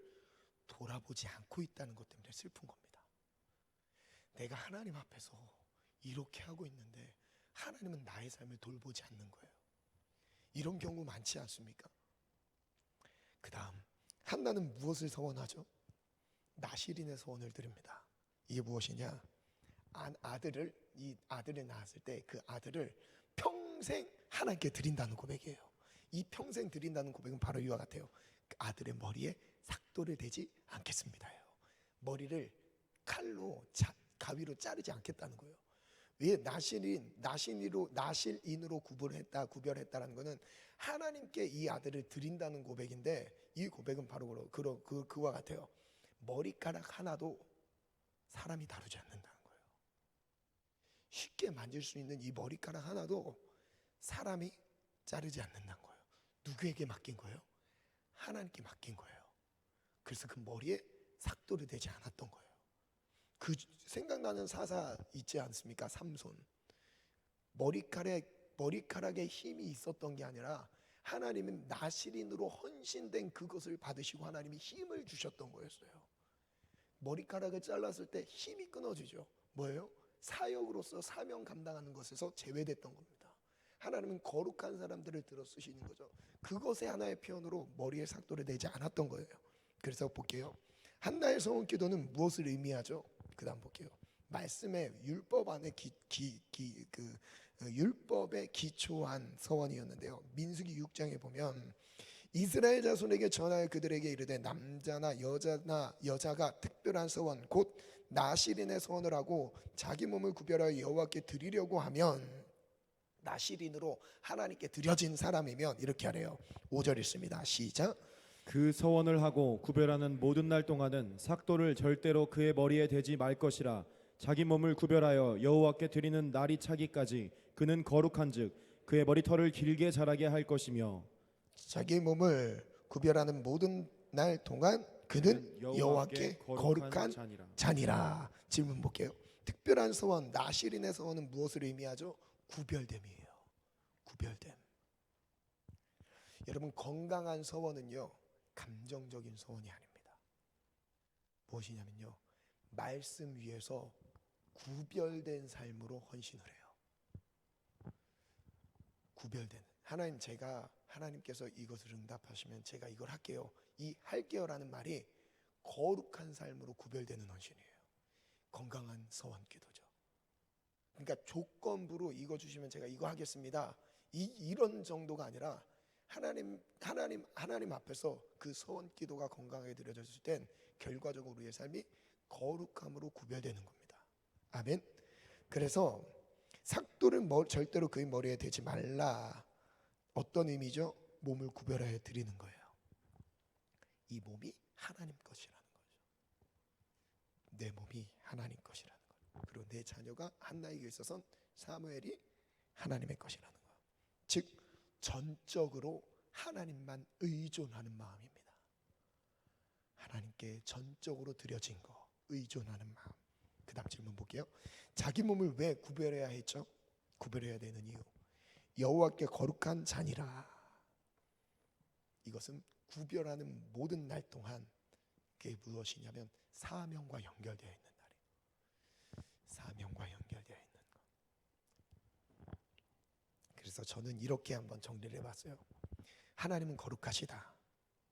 돌아보지 않고 있다는 것 때문에 슬픈 겁니다. 내가 하나님 앞에서 이렇게 하고 있는데 하나님은 나의 삶을 돌보지 않는 거예요. 이런 경우 많지 않습니까? 그 다음 한나는 무엇을 서원하죠? 나실인의 소원을 드립니다. 이게 무엇이냐? 이 아들을 낳았을 때 그 아들을 평생 하나님께 드린다는 고백이에요. 이 평생 드린다는 고백은 바로 이와 같아요. 그 아들의 머리에 삭도를 대지 않겠습니다요. 머리를 칼로 가위로 자르지 않겠다는 거예요. 왜 나실인으로 구별했다라는 것은 하나님께 이 아들을 드린다는 고백인데, 이 고백은 바로 그와 같아요. 머리카락 하나도 사람이 다루지 않는다는 거예요. 쉽게 만질 수 있는 이 머리카락 하나도 사람이 자르지 않는다는 거예요. 누구에게 맡긴 거예요? 하나님께 맡긴 거예요. 그래서 그 머리에 삭도를 되지 않았던 거예요. 그 생각나는 사사 있지 않습니까? 삼손. 머리카락에 힘이 있었던 게 아니라 하나님은 나시린으로 헌신된 그것을 받으시고 하나님이 힘을 주셨던 거였어요. 머리카락을 잘랐을 때 힘이 끊어지죠. 뭐예요? 사역으로서 사명 감당하는 것에서 제외됐던 겁니다. 하나님은 거룩한 사람들을 들어 쓰시는 거죠. 그것의 하나의 표현으로 머리에 삭도를 내지 않았던 거예요. 그래서 볼게요. 한나의 서원 기도는 무엇을 의미하죠? 그 다음 볼게요. 말씀의 율법 안에 율법에 기초한 서원이었는데요. 민수기 6장에 보면 이스라엘 자손에게 전하여 그들에게 이르되 남자나 여자가 특별한 서원 곧 나시린의 서원을 하고 자기 몸을 구별하여 여호와께 드리려고 하면 나시린으로 하나님께 드려진 사람이면 이렇게 하래요. 5절 읽습니다. 시작. 그 서원을 하고 구별하는 모든 날 동안은 삭도를 절대로 그의 머리에 대지 말 것이라. 자기 몸을 구별하여 여호와께 드리는 날이 차기까지 그는 거룩한즉 그의 머리털을 길게 자라게 할 것이며 자기 몸을 구별하는 모든 날 동안 그는 여호와께 거룩한 자니라. 질문 볼게요. 특별한 서원 나시린의 서원은 무엇을 의미하죠? 구별됨이에요. 구별됨. 여러분 건강한 서원은요 감정적인 서원이 아닙니다. 무엇이냐면요 말씀 위에서 구별된 삶으로 헌신을 해요. 구별된 하나님 제가 하나님께서 이것을 응답하시면 제가 이걸 할게요. 이 할게요라는 말이 거룩한 삶으로 구별되는 헌신이에요. 건강한 서원 기도죠. 그러니까 조건부로 이거 주시면 제가 이거 하겠습니다. 이런 정도가 아니라 하나님 앞에서 그 서원 기도가 건강하게 드려졌을 땐 결과적으로 우리의 삶이 거룩함으로 구별되는 겁니다. 아멘. 그래서 삭도를 절대로 그의 머리에 대지 말라. 어떤 의미죠? 몸을 구별하여 드리는 거예요. 이 몸이 하나님 것이라는 거죠. 내 몸이 하나님 것이라는 거예요. 그리고 내 자녀가 한나에게 있어서는 사무엘이 하나님의 것이라는 거예요. 즉 전적으로 하나님만 의존하는 마음입니다. 하나님께 전적으로 드려진 거 의존하는 마음. 그 다음 질문 볼게요. 자기 몸을 왜 구별해야 했죠? 구별해야 되는 이유. 여호와께 거룩한 자니라. 이것은 구별하는 모든 날 동안 그게 무엇이냐면 사명과 연결되어 있는 날이에요. 사명과 연결되어 있는 것. 그래서 저는 이렇게 한번 정리를 해봤어요. 하나님은 거룩하시다.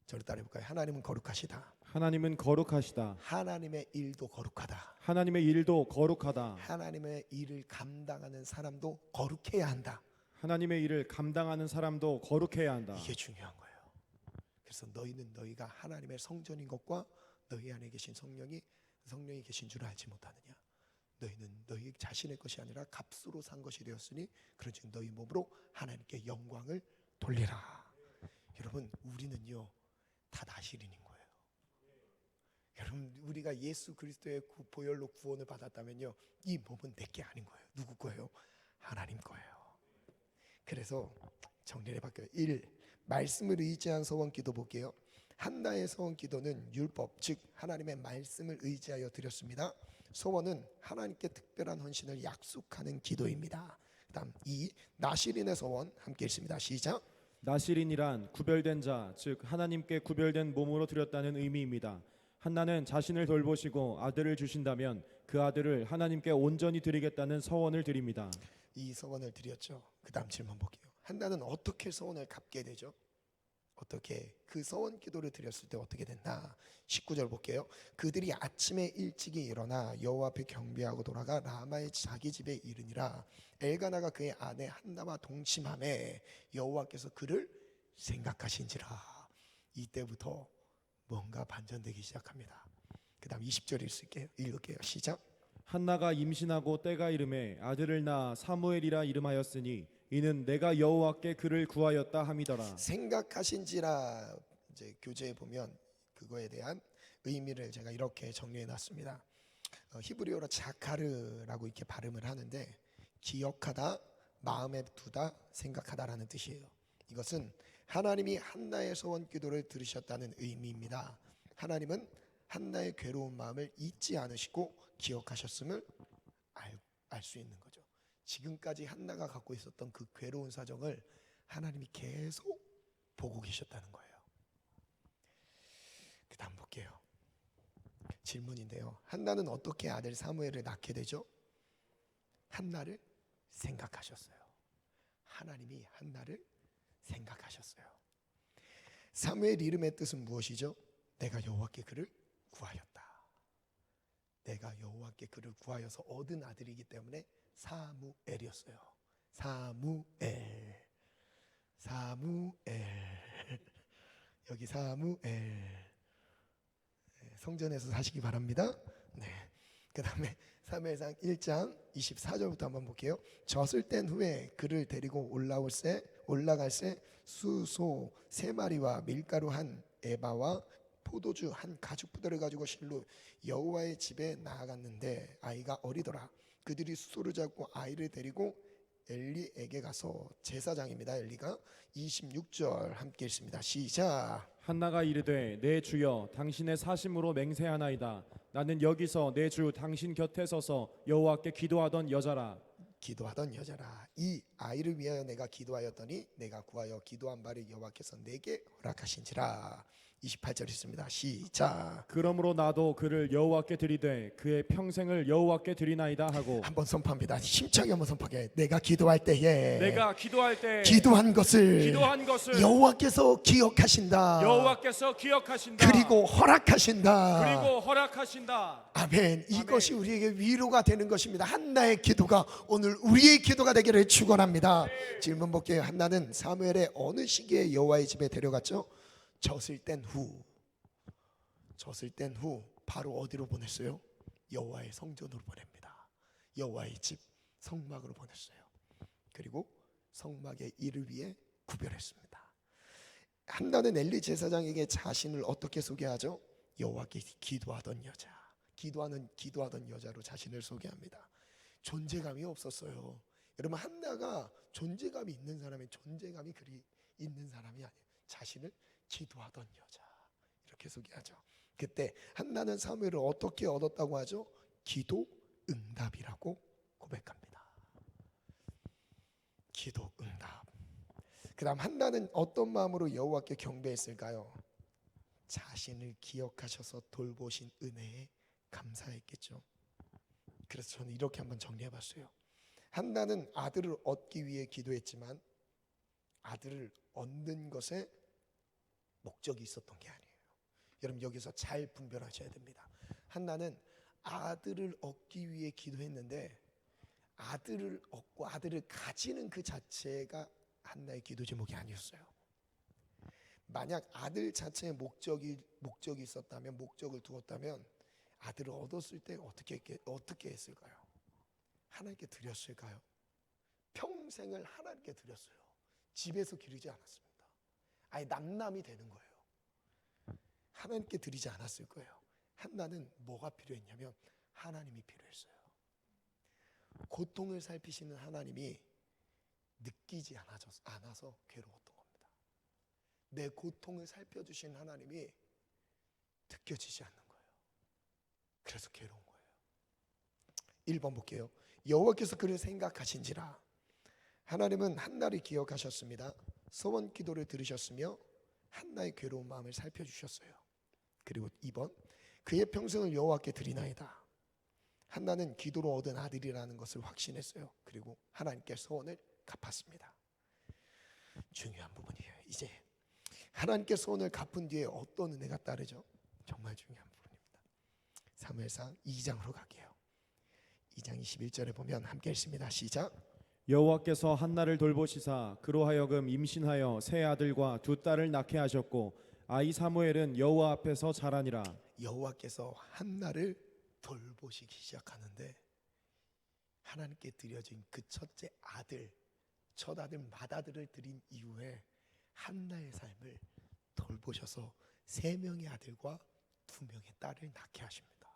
저를 따라해볼까요? 하나님은 거룩하시다. 하나님은 거룩하시다. 하나님의 일도 거룩하다. 하나님의 일도 거룩하다. 하나님의 일을 감당하는 사람도 거룩해야 한다. 하나님의 일을 감당하는 사람도 거룩해야 한다. 이게 중요한 거예요. 그래서 너희가 하나님의 성전인 것과 너희 안에 계신 성령이 계신 줄 알지 못하느냐. 너희는 너희 자신의 것이 아니라 값으로 산 것이 되었으니 그런즉 너희 몸으로 하나님께 영광을 돌리라. 여러분 우리는요 다 나시린인 거예요. 여러분 우리가 예수 그리스도의 보혈로 구원을 받았다면요 이 몸은 내게 아닌 거예요. 누구 거예요? 하나님 거예요. 그래서 정리를 해볼게요. 1. 말씀을 의지한 서원 기도 볼게요. 한나의 서원 기도는 율법 즉 하나님의 말씀을 의지하여 드렸습니다. 서원은 하나님께 특별한 헌신을 약속하는 기도입니다. 다음 2. 나시린의 서원 함께 읽습니다. 시작. 나시린이란 구별된 자, 즉 하나님께 구별된 몸으로 드렸다는 의미입니다. 한나는 자신을 돌보시고 아들을 주신다면 그 아들을 하나님께 온전히 드리겠다는 서원을 드립니다. 이 서원을 드렸죠. 그 다음 질문 볼게요. 한나는 어떻게 서원을 갚게 되죠? 어떻게 그 서원 기도를 드렸을 때 어떻게 됐나? 19절 볼게요. 그들이 아침에 일찍이 일어나 여호와 앞에 경배하고 돌아가 라마의 자기 집에 이르니라. 엘가나가 그의 아내 한나와 동침하매 여호와께서 그를 생각하신지라. 이때부터 뭔가 반전되기 시작합니다. 그 다음 20절 읽을게요. 시작. 한나가 임신하고 때가 이름에 아들을 낳아 사무엘이라 이름하였으니 이는 내가 여호와께 그를 구하였다 함이더라. 생각하신지라 이제 교재에 보면 그거에 대한 의미를 제가 이렇게 정리해 놨습니다. 히브리어로 자카르라고 이렇게 발음을 하는데 기억하다, 마음에 두다, 생각하다라는 뜻이에요. 이것은 하나님이 한나의 소원 기도를 들으셨다는 의미입니다. 하나님은 한나의 괴로운 마음을 잊지 않으시고 기억하셨음을 알 수 있는 거죠. 지금까지 한나가 갖고 있었던 그 괴로운 사정을 하나님이 계속 보고 계셨다는 거예요. 그 다음 볼게요. 질문인데요. 한나는 어떻게 아들 사무엘을 낳게 되죠? 한나를 생각하셨어요. 하나님이 한나를 생각하셨어요. 사무엘 이름의 뜻은 무엇이죠? 내가 여호와께 그를 구하였다. 내가 여호와께 그를 구하여서 얻은 아들이기 때문에 사무엘이었어요. 사무엘. 여기 사무엘. 성전에서 사시기 바랍니다. 네. 그 다음에 사무엘상 1장 24절부터 한번 볼게요. 젖을 뗀 후에 그를 데리고 올라갈새 수소 3마리와 밀가루 한 에바와 포도주 한 가죽부대를 가지고 실로 여호와의 집에 나아갔는데 아이가 어리더라. 그들이 수소를 잡고 아이를 데리고 엘리에게 가서 제사장입니다. 엘리가 26절 함께 읽습니다. 시작. 한나가 이르되 내 주여 당신의 사심으로 맹세하나이다. 나는 여기서 내 주 당신 곁에 서서 여호와께 기도하던 여자라. 이 아이를 위하여 내가 기도하였더니 내가 구하여 기도한 바를 여호와께서 내게 허락하신지라. 28절 있습니다. 시작. 그러므로 나도 그를 여호와께 드리되 그의 평생을 여호와께 드리나이다 하고. 한번 선포합니다. 힘차게 한번 선포해. 내가 기도할 때에 기도한 것을 여호와께서 기억하신다. 그리고 허락하신다. 아멘. 이것이 우리에게 위로가 되는 것입니다. 한나의 기도가 오늘 우리의 기도가 되기를 축원합니다. 질문 볼게요. 한나는 사무엘의 어느 시기에 여호와의 집에 데려갔죠? 젖을 뗀 후 바로 어디로 보냈어요? 여호와의 성전으로 보냅니다. 여호와의 집 성막으로 보냈어요. 그리고 성막의 일을 위해 구별했습니다. 한나는 엘리 제사장에게 자신을 어떻게 소개하죠? 여호와께 기도하던 여자로 자신을 소개합니다. 존재감이 없었어요. 여러분, 한나가 존재감이 있는 사람이 존재감이 그리 있는 사람이 아니에요. 자신을 기도하던 여자 이렇게 소개하죠. 그때 한나는 사무엘을 어떻게 얻었다고 하죠? 기도 응답이라고 고백합니다. 기도 응답. 그 다음 한나는 어떤 마음으로 여호와께 경배했을까요? 자신을 기억하셔서 돌보신 은혜에 감사했겠죠. 그래서 저는 이렇게 한번 정리해봤어요. 한나는 아들을 얻기 위해 기도했지만 아들을 얻는 것에 목적이 있었던 게 아니에요. 여러분, 여기서 잘 분별하셔야 됩니다. 한나는 아들을 얻기 위해 기도했는데 아들을 얻고 아들을 가지는 그 자체가 한나의 기도 제목이 아니었어요. 만약 아들 자체에 목적이 있었다면, 목적을 두었다면 아들을 얻었을 때 어떻게 했을까요? 하나님께 드렸을까요? 평생을 하나님께 드렸어요. 집에서 기르지 않았습니다. 아예 남남이 되는 거예요. 하나님께 드리지 않았을 거예요. 한나는 뭐가 필요했냐면 하나님이 필요했어요. 고통을 살피시는 하나님이 느끼지 않아서 괴로웠던 겁니다. 내 고통을 살펴주신 하나님이 느껴지지 않는 거예요. 그래서 괴로운 거예요. 1번 볼게요. 여호와께서 그를 생각하신지라. 하나님은 한나를 기억하셨습니다. 소원 기도를 들으셨으며 한나의 괴로운 마음을 살펴주셨어요. 그리고 2번, 그의 평생을 여호와께 드리나이다. 한나는 기도로 얻은 아들이라는 것을 확신했어요. 그리고 하나님께 소원을 갚았습니다. 중요한 부분이에요. 이제 하나님께 소원을 갚은 뒤에 어떤 은혜가 따르죠? 정말 중요한 부분입니다. 사무엘상 2장으로 갈게요. 2장 21절에 보면 함께 읽습니다. 시작. 여호와께서 한나를 돌보시사 그로 하여금 임신하여 세 아들과 두 딸을 낳게 하셨고 아이 사무엘은 여호와 앞에서 자라니라. 여호와께서 한나를 돌보시기 시작하는데 하나님께 드려진 그 첫째 아들, 첫 아들 맏아들을 드린 이후에 한나의 삶을 돌보셔서 3명의 아들과 2명의 딸을 낳게 하십니다.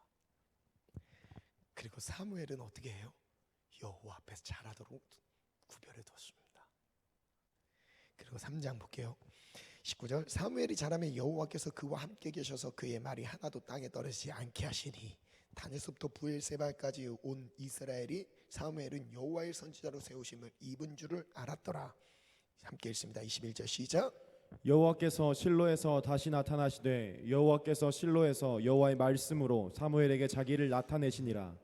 그리고 사무엘은 어떻게 해요? 여호와 앞에서 자라도록 구별해 뒀습니다. 그리고 3장 볼게요. 19절 사무엘이 자라매 여호와께서 그와 함께 계셔서 그의 말이 하나도 땅에 떨어지지 않게 하시니 단에서부터 부엘세바까지 온 이스라엘이 사무엘은 여호와의 선지자로 세우심을 입은 줄을 알았더라. 함께 읽습니다. 21절 시작. 여호와께서 실로에서 다시 나타나시되 여호와께서 실로에서 여호와의 말씀으로 사무엘에게 자기를 나타내시니라.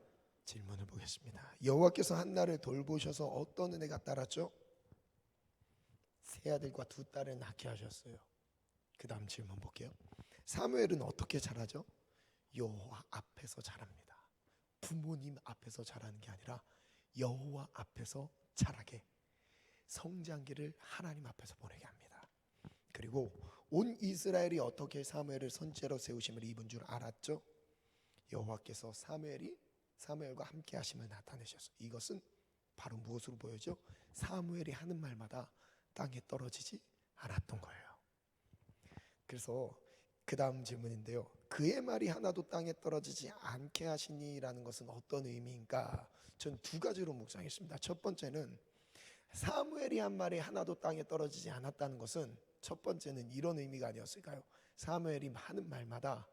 질문을 보겠습니다. 여호와께서 한나를 돌보셔서 어떤 은혜가 따랐죠? 세 아들과 두 딸을 낳게 하셨어요. 그 다음 질문 볼게요. 사무엘은 어떻게 자라죠? 여호와 앞에서 자랍니다. 부모님 앞에서 자라는 게 아니라 여호와 앞에서 자라게, 성장기를 하나님 앞에서 보내게 합니다. 그리고 온 이스라엘이 어떻게 사무엘을 선지자로 세우심을 입은 줄 알았죠? 여호와께서 사무엘과 함께 하심을 나타내셨어요. 이것은 바로 무엇으로 보여죠? 사무엘이 하는 말마다 땅에 떨어지지 않았던 거예요. 그래서 그 다음 질문인데요. 그의 말이 하나도 땅에 떨어지지 않게 하시니라는 것은 어떤 의미인가? 전 두 가지로 묵상했습니다. 첫 번째는 사무엘이 한 말이 하나도 땅에 떨어지지 않았다는 것은 첫 번째는 이런 의미가 아니었을까요? 사무엘이 하는 말마다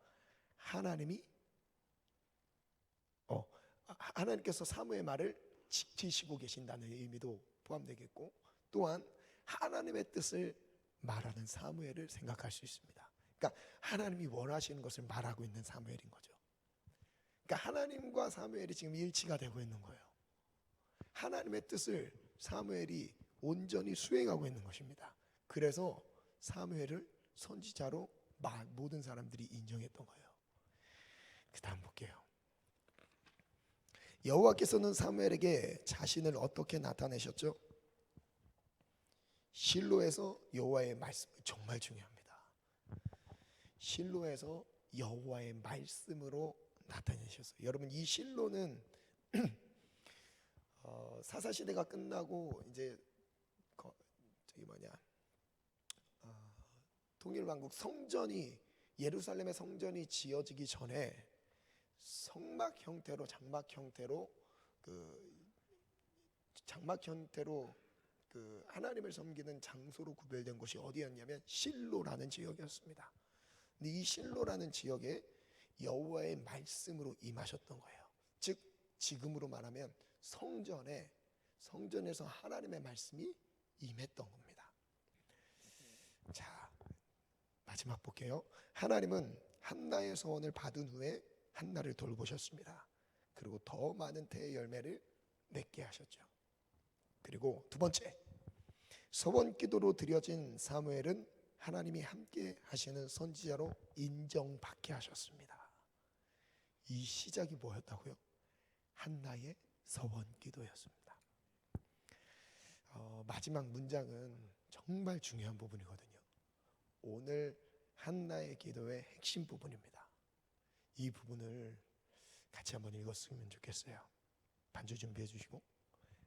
하나님께서 사무의 말을 지키시고 계신다는 의미도 포함되겠고, 또한 하나님의 뜻을 말하는 사무엘을 생각할 수 있습니다. 그러니까 하나님이 원하시는 것을 말하고 있는 사무엘인 거죠. 그러니까 하나님과 사무엘이 지금 일치가 되고 있는 거예요. 하나님의 뜻을 사무엘이 온전히 수행하고 있는 것입니다. 그래서 사무엘을 선지자로 모든 사람들이 인정했던 거예요. 그 다음 볼게요. 여호와께서는 사무엘에게 자신을 어떻게 나타내셨죠? 실로에서 여호와의 말씀, 정말 중요합니다. 실로에서 여호와의 말씀으로 나타내셨어요. 여러분, 이 실로는 사사 시대가 끝나고 이제 통일왕국 성전이, 예루살렘의 성전이 지어지기 전에 장막 형태로 하나님을 섬기는 장소로 구별된 곳이 어디였냐면 실로라는 지역이었습니다. 근데 이 실로라는 지역에 여호와의 말씀으로 임하셨던 거예요. 즉 지금으로 말하면 성전에서 하나님의 말씀이 임했던 겁니다. 자, 마지막 볼게요. 하나님은 한나의 소원을 받은 후에 한나를 돌보셨습니다. 그리고 더 많은 태의 열매를 맺게 하셨죠. 그리고 두 번째, 서원 기도로 드려진 사무엘은 하나님이 함께 하시는 선지자로 인정받게 하셨습니다. 이 시작이 뭐였다고요? 한나의 서원 기도였습니다. 마지막 문장은 정말 중요한 부분이거든요. 오늘 한나의 기도의 핵심 부분입니다. 이 부분을 같이 한번 읽었으면 좋겠어요. 반주 준비해 주시고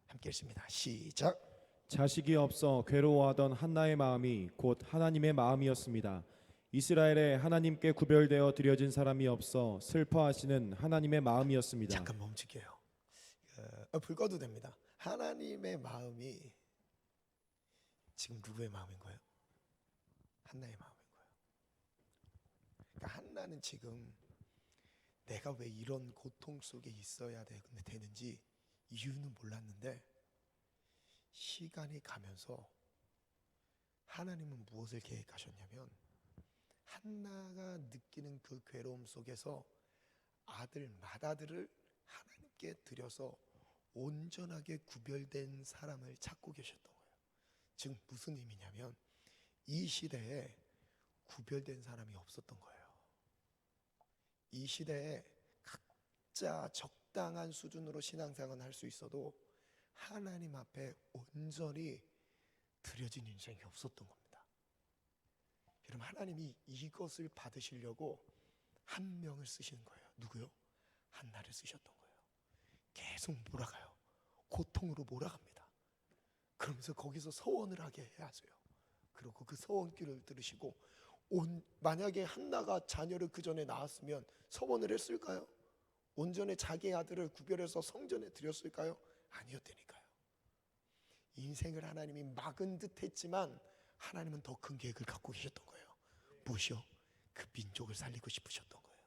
함께 읽습니다. 시작. 자식이 없어 괴로워하던 한나의 마음이 곧 하나님의 마음이었습니다. 이스라엘에 하나님께 구별되어 드려진 사람이 없어 슬퍼하시는 하나님의 마음이었습니다. 잠깐 멈출게요. 불 꺼도 됩니다. 하나님의 마음이 지금 누구의 마음인 거예요? 한나의 마음인 거예요. 그러니까 한나는 지금 내가 왜 이런 고통 속에 있어야 되는지 이유는 몰랐는데, 시간이 가면서 하나님은 무엇을 계획하셨냐면, 한나가 느끼는 그 괴로움 속에서 맏아들을 하나님께 드려서 온전하게 구별된 사람을 찾고 계셨던 거예요. 즉 무슨 의미냐면, 이 시대에 구별된 사람이 없었던 거예요. 이 시대에 각자 적당한 수준으로 신앙생활을 할 수 있어도 하나님 앞에 온전히 드려진 인생이 없었던 겁니다. 여러분, 하나님이 이것을 받으시려고 한 명을 쓰시는 거예요. 누구요? 한나를 쓰셨던 거예요. 계속 몰아가요. 고통으로 몰아갑니다. 그러면서 거기서 서원을 하게 하세요. 그리고 그 서원기를 들으시고, 만약에 한나가 자녀를 그 전에 낳았으면 서원을 했을까요? 온전히 자기 아들을 구별해서 성전에 드렸을까요? 아니었다니까요. 인생을 하나님이 막은 듯 했지만 하나님은 더 큰 계획을 갖고 계셨던 거예요. 무엇이요? 그 민족을 살리고 싶으셨던 거예요.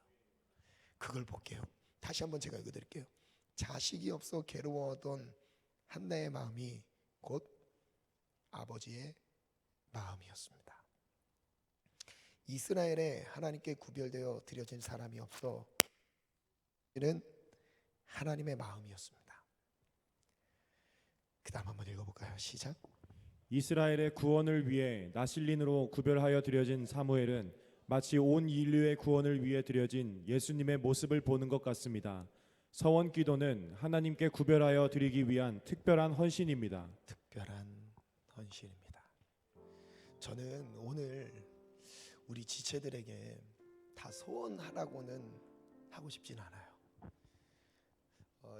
그걸 볼게요. 다시 한번 제가 읽어드릴게요. 자식이 없어 괴로워하던 한나의 마음이 곧 아버지의 마음이었습니다. 이스라엘에 하나님께 구별되어 드려진 사람이 없어 이는 하나님의 마음이었습니다. 그 다음 한번 읽어볼까요? 시작. 이스라엘의 구원을 위해 나실린으로 구별하여 드려진 사무엘은 마치 온 인류의 구원을 위해 드려진 예수님의 모습을 보는 것 같습니다. 서원 기도는 하나님께 구별하여 드리기 위한 특별한 헌신입니다. 특별한 헌신입니다. 저는 오늘 우리 지체들에게 다 소원하라고는 하고 싶진 않아요.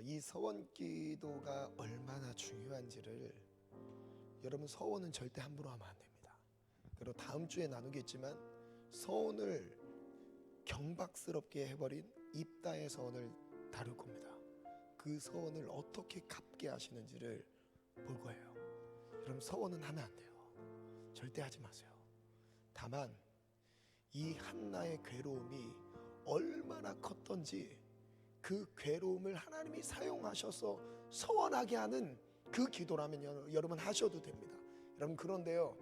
이 서원 기도가 얼마나 중요한지를 여러분, 서원은 절대 함부로 하면 안 됩니다. 그리고 다음 주에 나누겠지만 서원을 경박스럽게 해버린 입다의 서원을 다룰 겁니다. 그 서원을 어떻게 갚게 하시는지를 볼 거예요. 여러분, 서원은 하면 안 돼요. 절대 하지 마세요. 다만 이 한나의 괴로움이 얼마나 컸던지 그 괴로움을 하나님이 사용하셔서 서원하게 하는 그 기도라면 여러분 하셔도 됩니다. 여러분, 그런데요,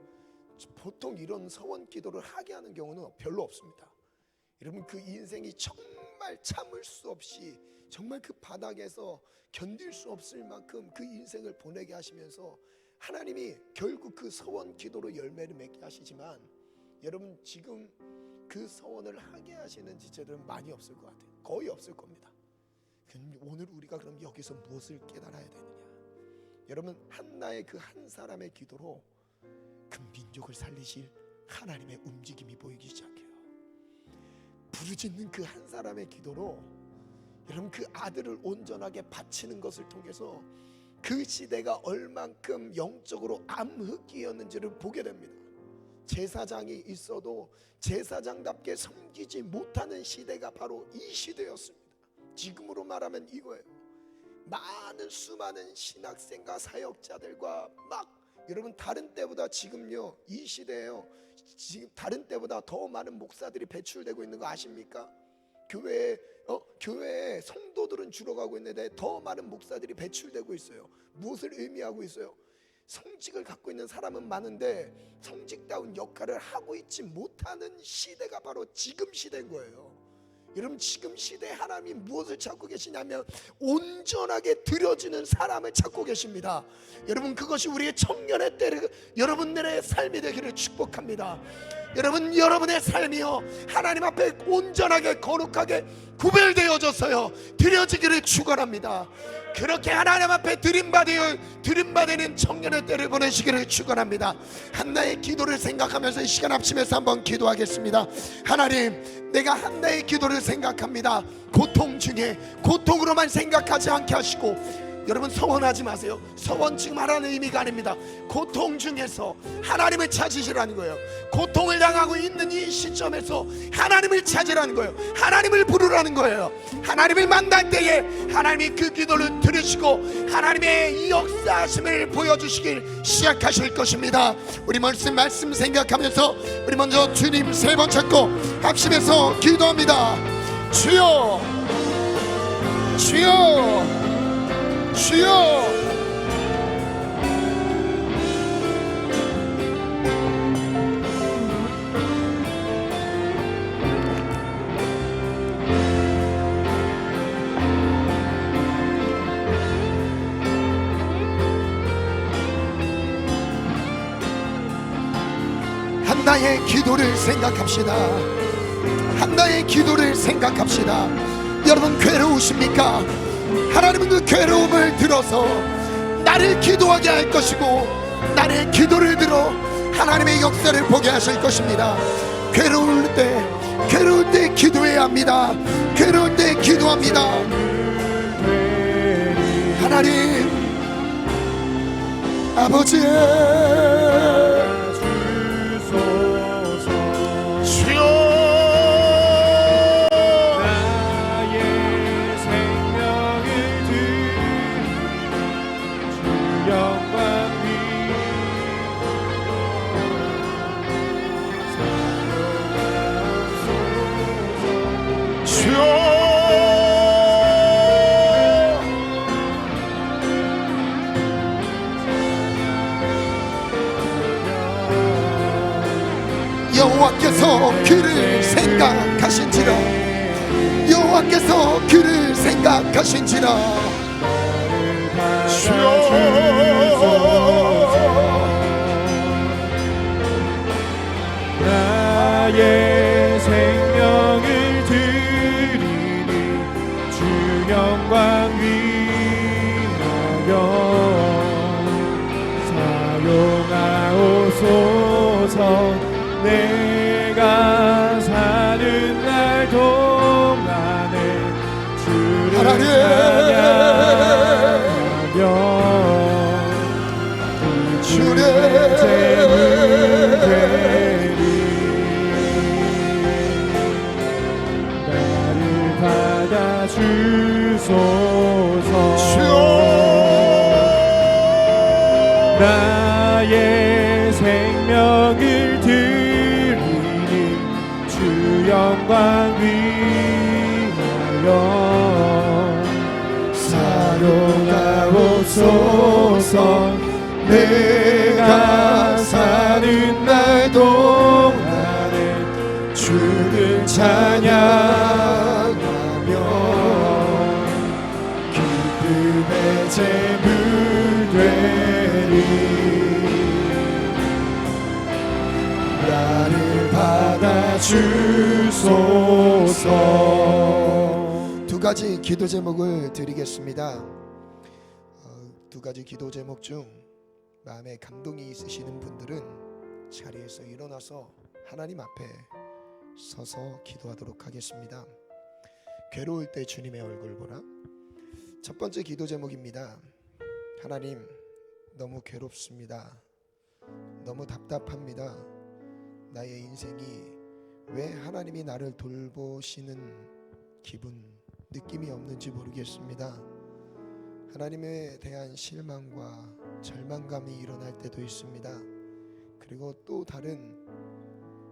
보통 이런 서원 기도를 하게 하는 경우는 별로 없습니다. 여러분, 그 인생이 정말 참을 수 없이 정말 그 바닥에서 견딜 수 없을 만큼 그 인생을 보내게 하시면서 하나님이 결국 그 서원 기도로 열매를 맺게 하시지만, 여러분, 지금 그 서원을 하게 하시는 지체들은 많이 없을 것 같아요. 거의 없을 겁니다. 오늘 우리가 그럼 여기서 무엇을 깨달아야 되느냐? 여러분, 한나의 그 한 사람의 기도로 그 민족을 살리실 하나님의 움직임이 보이기 시작해요. 부르짖는 그 한 사람의 기도로 여러분, 그 아들을 온전하게 바치는 것을 통해서 그 시대가 얼만큼 영적으로 암흑기였는지를 보게 됩니다. 제사장이 있어도 제사장답게 섬기지 못하는 시대가 바로 이 시대였습니다. 지금으로 말하면 이거예요. 많은 수많은 신학생과 사역자들과 막, 여러분, 다른 때보다 지금요, 이 시대에요, 지금 다른 때보다 더 많은 목사들이 배출되고 있는 거 아십니까? 교회에 성도들은 줄어가고 있는데 더 많은 목사들이 배출되고 있어요. 무엇을 의미하고 있어요? 성직을 갖고 있는 사람은 많은데 성직다운 역할을 하고 있지 못하는 시대가 바로 지금 시대인 거예요. 여러분, 지금 시대에 하나님이 무엇을 찾고 계시냐면 온전하게 드려지는 사람을 찾고 계십니다. 여러분, 그것이 우리의 청년의 때를 여러분들의 삶이 되기를 축복합니다. 여러분, 여러분의 삶이요, 하나님 앞에 온전하게 거룩하게 구별되어져서요 드려지기를 축원합니다. 그렇게 하나님 앞에 드림받는 청년의 때를 보내시기를 축원합니다. 한나의 기도를 생각하면서 이 시간 합심해서 한번 기도하겠습니다. 하나님, 내가 한나의 기도를 생각합니다. 고통 중에 고통으로만 생각하지 않게 하시고, 여러분, 서원하지 마세요. 서원 지금 하라는 의미가 아닙니다. 고통 중에서 하나님을 찾으시라는 거예요. 고통을 당하고 있는 이 시점에서 하나님을 찾으라는 거예요. 하나님을 부르라는 거예요. 하나님을 만날 때에 하나님이 그 기도를 들으시고 하나님의 이 역사하심을 보여주시길 시작하실 것입니다. 우리 말씀 생각하면서 우리 먼저 주님 세 번 찾고 합심해서 기도합니다. 주여, 주여, 주여. 한나의 기도를 생각합시다. 한나의 기도를 생각합시다. 여러분, 괴로우십니까? 하나님은 그 괴로움을 들어서 나를 기도하게 할 것이고, 나의 기도를 들어 하나님의 역사를 보게 하실 것입니다. 괴로울 때 기도해야 합니다. 괴로울 때 기도합니다. 하나님 아버지, 여호와께서 그를 생각하신지라 여호와께서 그를 생각하신지라 나의 생명을 드리니 주 영광 위하여 사용하옵소서. 내가 사는 날 동안에 주를 찬양하며 주를 제물 되리. 나를 받아주소서. 나의 생명을 드리니 주 영광 위하여 사용하옵소서. 내가 사는 날 동안에 주를 찬양하며 기쁨의 제물 되리. 나를 받아주소서. 두 가지 기도 제목을 드리겠습니다. 두 가지 기도 제목 중 마음에 감동이 있으시는 분들은 자리에서 일어나서 하나님 앞에 서서 기도하도록 하겠습니다. 괴로울 때 주님의 얼굴 보라. 첫 번째 기도 제목입니다. 하나님, 너무 괴롭습니다. 너무 답답합니다. 나의 인생이 왜 하나님이 나를 돌보시는 기분, 느낌이 없는지 모르겠습니다. 하나님에 대한 실망과 절망감이 일어날 때도 있습니다. 그리고 또 다른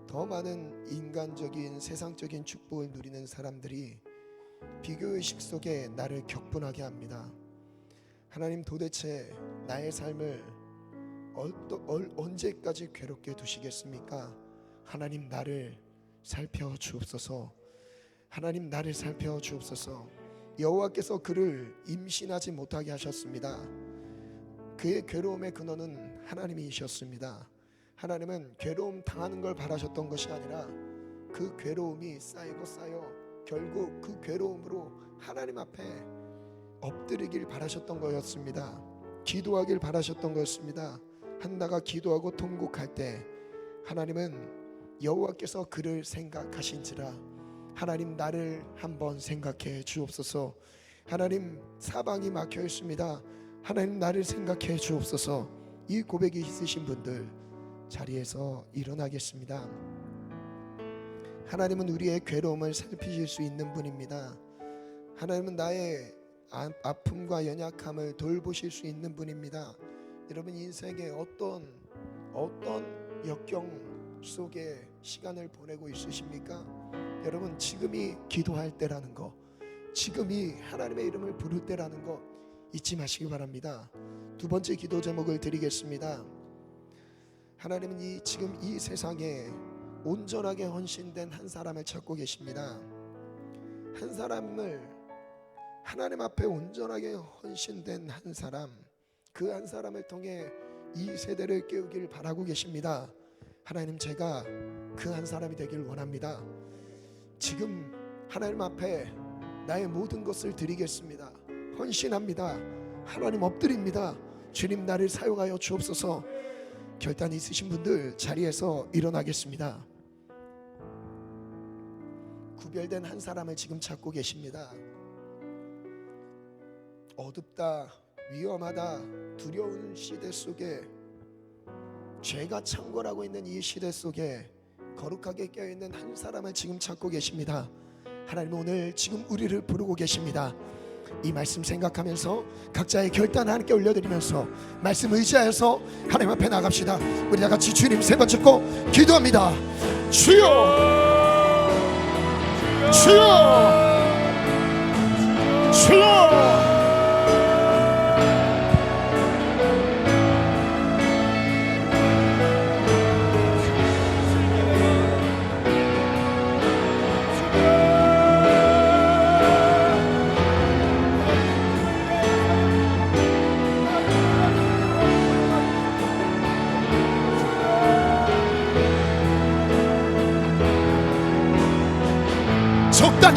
더 많은 인간적인 세상적인 축복을 누리는 사람들이 비교의식 속에 나를 격분하게 합니다. 하나님, 도대체 나의 삶을 언제까지 괴롭게 두시겠습니까? 하나님, 나를 살펴주옵소서. 하나님, 나를 살펴주옵소서. 여호와께서 그를 임신하지 못하게 하셨습니다. 그의 괴로움의 근원은 하나님이셨습니다. 하나님은 괴로움 당하는 걸 바라셨던 것이 아니라 그 괴로움이 쌓이고 쌓여 결국 그 괴로움으로 하나님 앞에 엎드리길 바라셨던 거였습니다. 기도하길 바라셨던 거였습니다. 한나가 기도하고 통곡할 때 하나님은 여호와께서 그를 생각하신지라. 하나님, 나를 한번 생각해 주옵소서. 하나님, 사방이 막혀 있습니다. 하나님, 나를 생각해 주옵소서. 이 고백이 있으신 분들 자리에서 일어나겠습니다. 하나님은 우리의 괴로움을 살피실 수 있는 분입니다. 하나님은 나의 아픔과 연약함을 돌보실 수 있는 분입니다. 여러분, 인생의 어떤 역경 속에 시간을 보내고 있으십니까? 여러분, 지금이 기도할 때라는 거, 지금이 하나님의 이름을 부를 때라는 거 잊지 마시기 바랍니다. 두 번째 기도 제목을 드리겠습니다. 하나님은 지금 이 세상에 온전하게 헌신된 한 사람을 찾고 계십니다. 한 사람을 하나님 앞에 온전하게 헌신된 한 사람, 그 한 사람을 통해 이 세대를 깨우길 바라고 계십니다. 하나님, 제가 그 한 사람이 되길 원합니다. 지금 하나님 앞에 나의 모든 것을 드리겠습니다. 헌신합니다. 하나님, 엎드립니다. 주님, 나를 사용하여 주옵소서. 결단이 있으신 분들 자리에서 일어나겠습니다. 구별된 한 사람을 지금 찾고 계십니다. 어둡다, 위험하다, 두려운 시대 속에, 죄가 창궐하고 있는 이 시대 속에 거룩하게 깨어있는 한 사람을 지금 찾고 계십니다. 하나님, 오늘 지금 우리를 부르고 계십니다. 이 말씀 생각하면서 각자의 결단 하나님께 올려드리면서 말씀 의지하여서 하나님 앞에 나갑시다. 우리 다 같이 주님 세 번 듣고 기도합니다. 주여, 주여, 주여.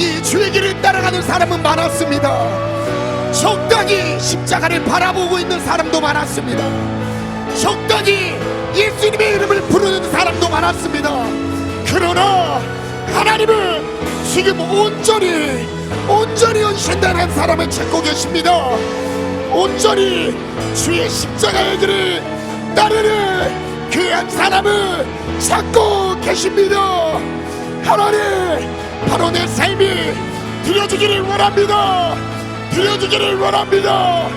적당히 주의 길을 따라가는 사람은 많았습니다. 적당히 십자가를 바라보고 있는 사람도 많았습니다. 적당히 예수님의 이름을 부르는 사람도 많았습니다. 그러나 하나님은 지금 온전히 헌신된 사람을 찾고 계십니다. 온전히 주의 십자가의 길을 따르는 귀한 사람을 찾고 계십니다. 하나님, 바로 내 삶이 드려지기를 원합니다. 드려지기를 원합니다.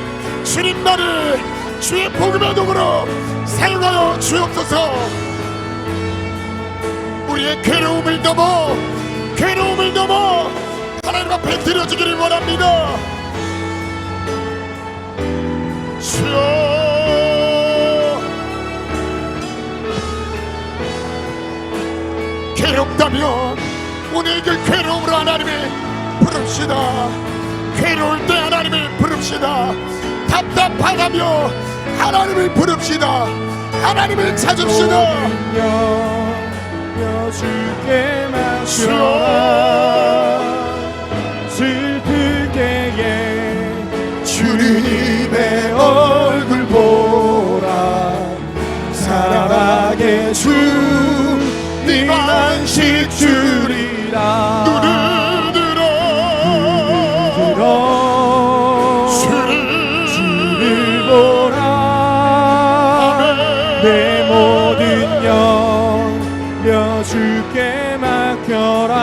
주님, 나를 주의 복음의 도구로 사용하여 주옵소서. 우리의 괴로움을 넘어 하나님 앞에 드려지기를 원합니다. 주여, 괴롭다면 오늘 그 괴로움으로 하나님을 부릅시다. 괴로울 때 하나님을 부릅시다. 답답하다며 하나님을 부릅시다. 하나님을 찾읍시다. 주께 맡겨라. 슬플 때에 주님의 얼굴 보라. 사랑하게 주님 안식 주리라. 눈을 들어 주를 보라. 내 모든 영려 주께 맡겨라.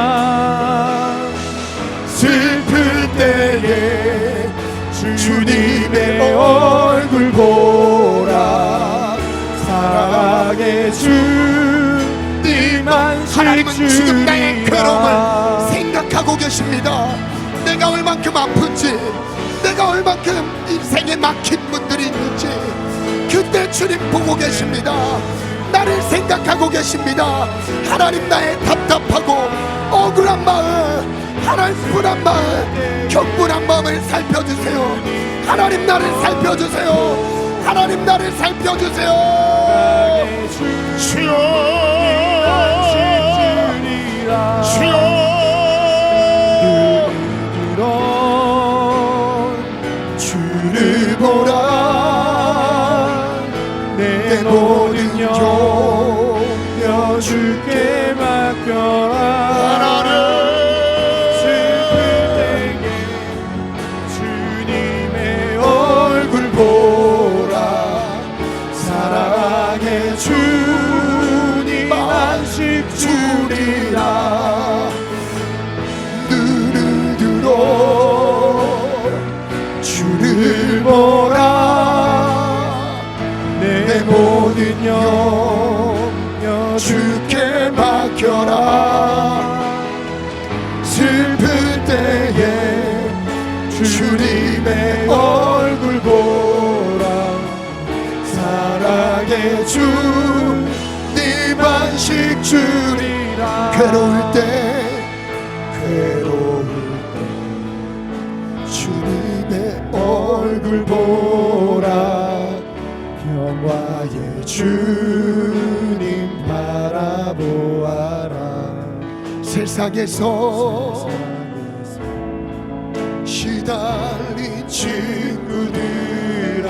슬플 때에 주님의 얼굴 보라. 사랑의 주님 안식 하나님은 지금 나의 주리라. 괴로움을 생각하고 계십니다. 내가 얼만큼 아픈지, 내가 얼만큼 인생에 막힌 분들이 있는지 그때 주님 보고 계십니다. 나를 생각하고 계십니다. 하나님, 나의 답답하고 억울한 마음, 하나님 분한 마음, 격분한 마음을 살펴주세요. 하나님, 나를 살펴주세요. 하나님, 나를 살펴주세요. 주여, 주여, 주를 보라. 내 모든 영려 주께 맡겨라. 슬플 때에 주님의 얼굴 보라. 사랑하게 주님 안식 주리라. 눈을 들어 주를 보라. 내 모든 영려 주께 맡겨라. 슬플 때에 주님의 얼굴 보라. 사랑의 주님 안식 주리라. 괴로울 때 주님의 얼굴 보라. 평화의 주님 바라보아라. 세상에서 시달린 친구들아,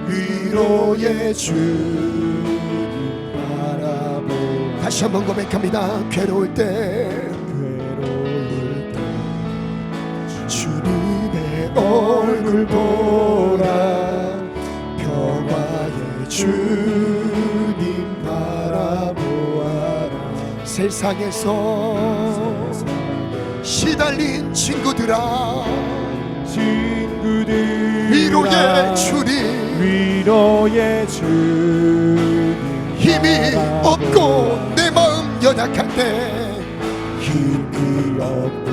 위로의 주님 바라보아라. 다시 한번 고백합니다. 괴로울 때 주님의 얼굴 보라. 평화의 주님 바라보아라. 세상에서 시달린 친구들아, 위로의 주님 힘이 없고 내 마음 연약할 때, 힘이 없고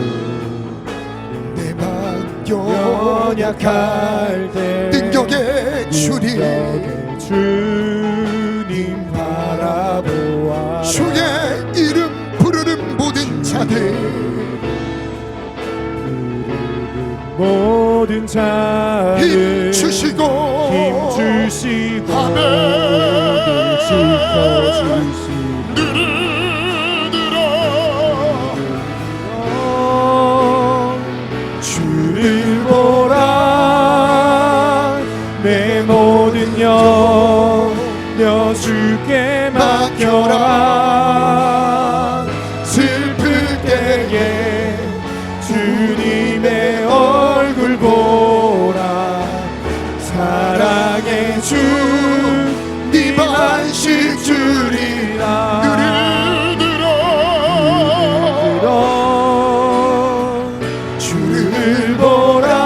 내 마음 연약할 때 능력의 주님 바라보아. 주의 이름 부르는 모든 자들, 모든 자들 힘 주시고 아멘. 눈을 들어 염려 주께 맡겨라. 슬플 때에 주님의 얼굴 보라. 사랑의 주 네 안식 주리라. 주를 보라.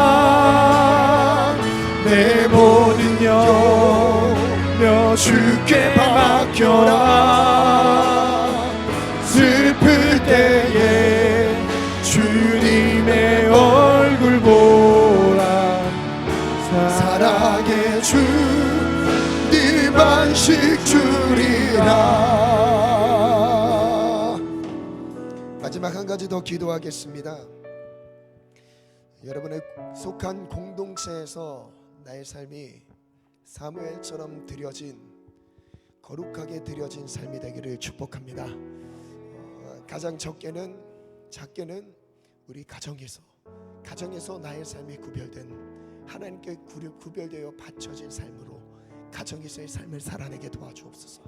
내 모든 염려 주께 맡겨라. 슬플 때에 주님의 얼굴 보라. 사랑의 주 네 안식 주리라. 마지막 한 가지 더 기도하겠습니다. 여러분의 속한 공동체에서 나의 삶이 사무엘처럼 드려진, 거룩하게 드려진 삶이 되기를 축복합니다. 가장 작게는 우리 가정에서 나의 삶이 구별된, 하나님께 구별되어 바쳐진 삶으로 가정에서의 삶을 살아내게 도와주옵소서.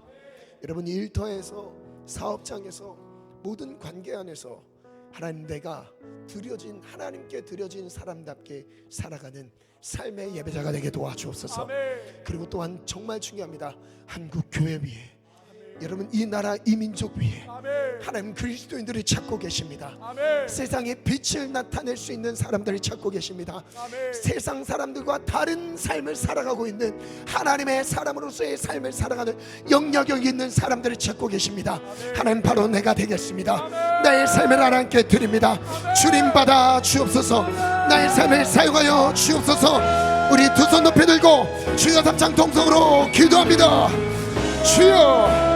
여러분, 일터에서, 사업장에서, 모든 관계 안에서 하나님, 내가 하나님께 드려진 사람답게 살아가는 삶의 예배자가 되게 도와주옵소서. 아멘. 그리고 또한 정말 중요합니다. 한국 교회 위에, 여러분, 이 나라, 이 민족 위에 하나님 그리스도인들이 찾고 계십니다. 세상에 빛을 나타낼 수 있는 사람들이 찾고 계십니다. 세상 사람들과 다른 삶을 살아가고 있는 하나님의 사람으로서의 삶을 살아가는 영향력 있는 사람들을 찾고 계십니다. 하나님, 바로 내가 되겠습니다. 나의 삶을 하나님께 드립니다. 주님 받아 주옵소서. 나의 삶을 사용하여 주옵소서. 우리 두 손 높이 들고 주여 답장 통성으로 기도합니다. 주여.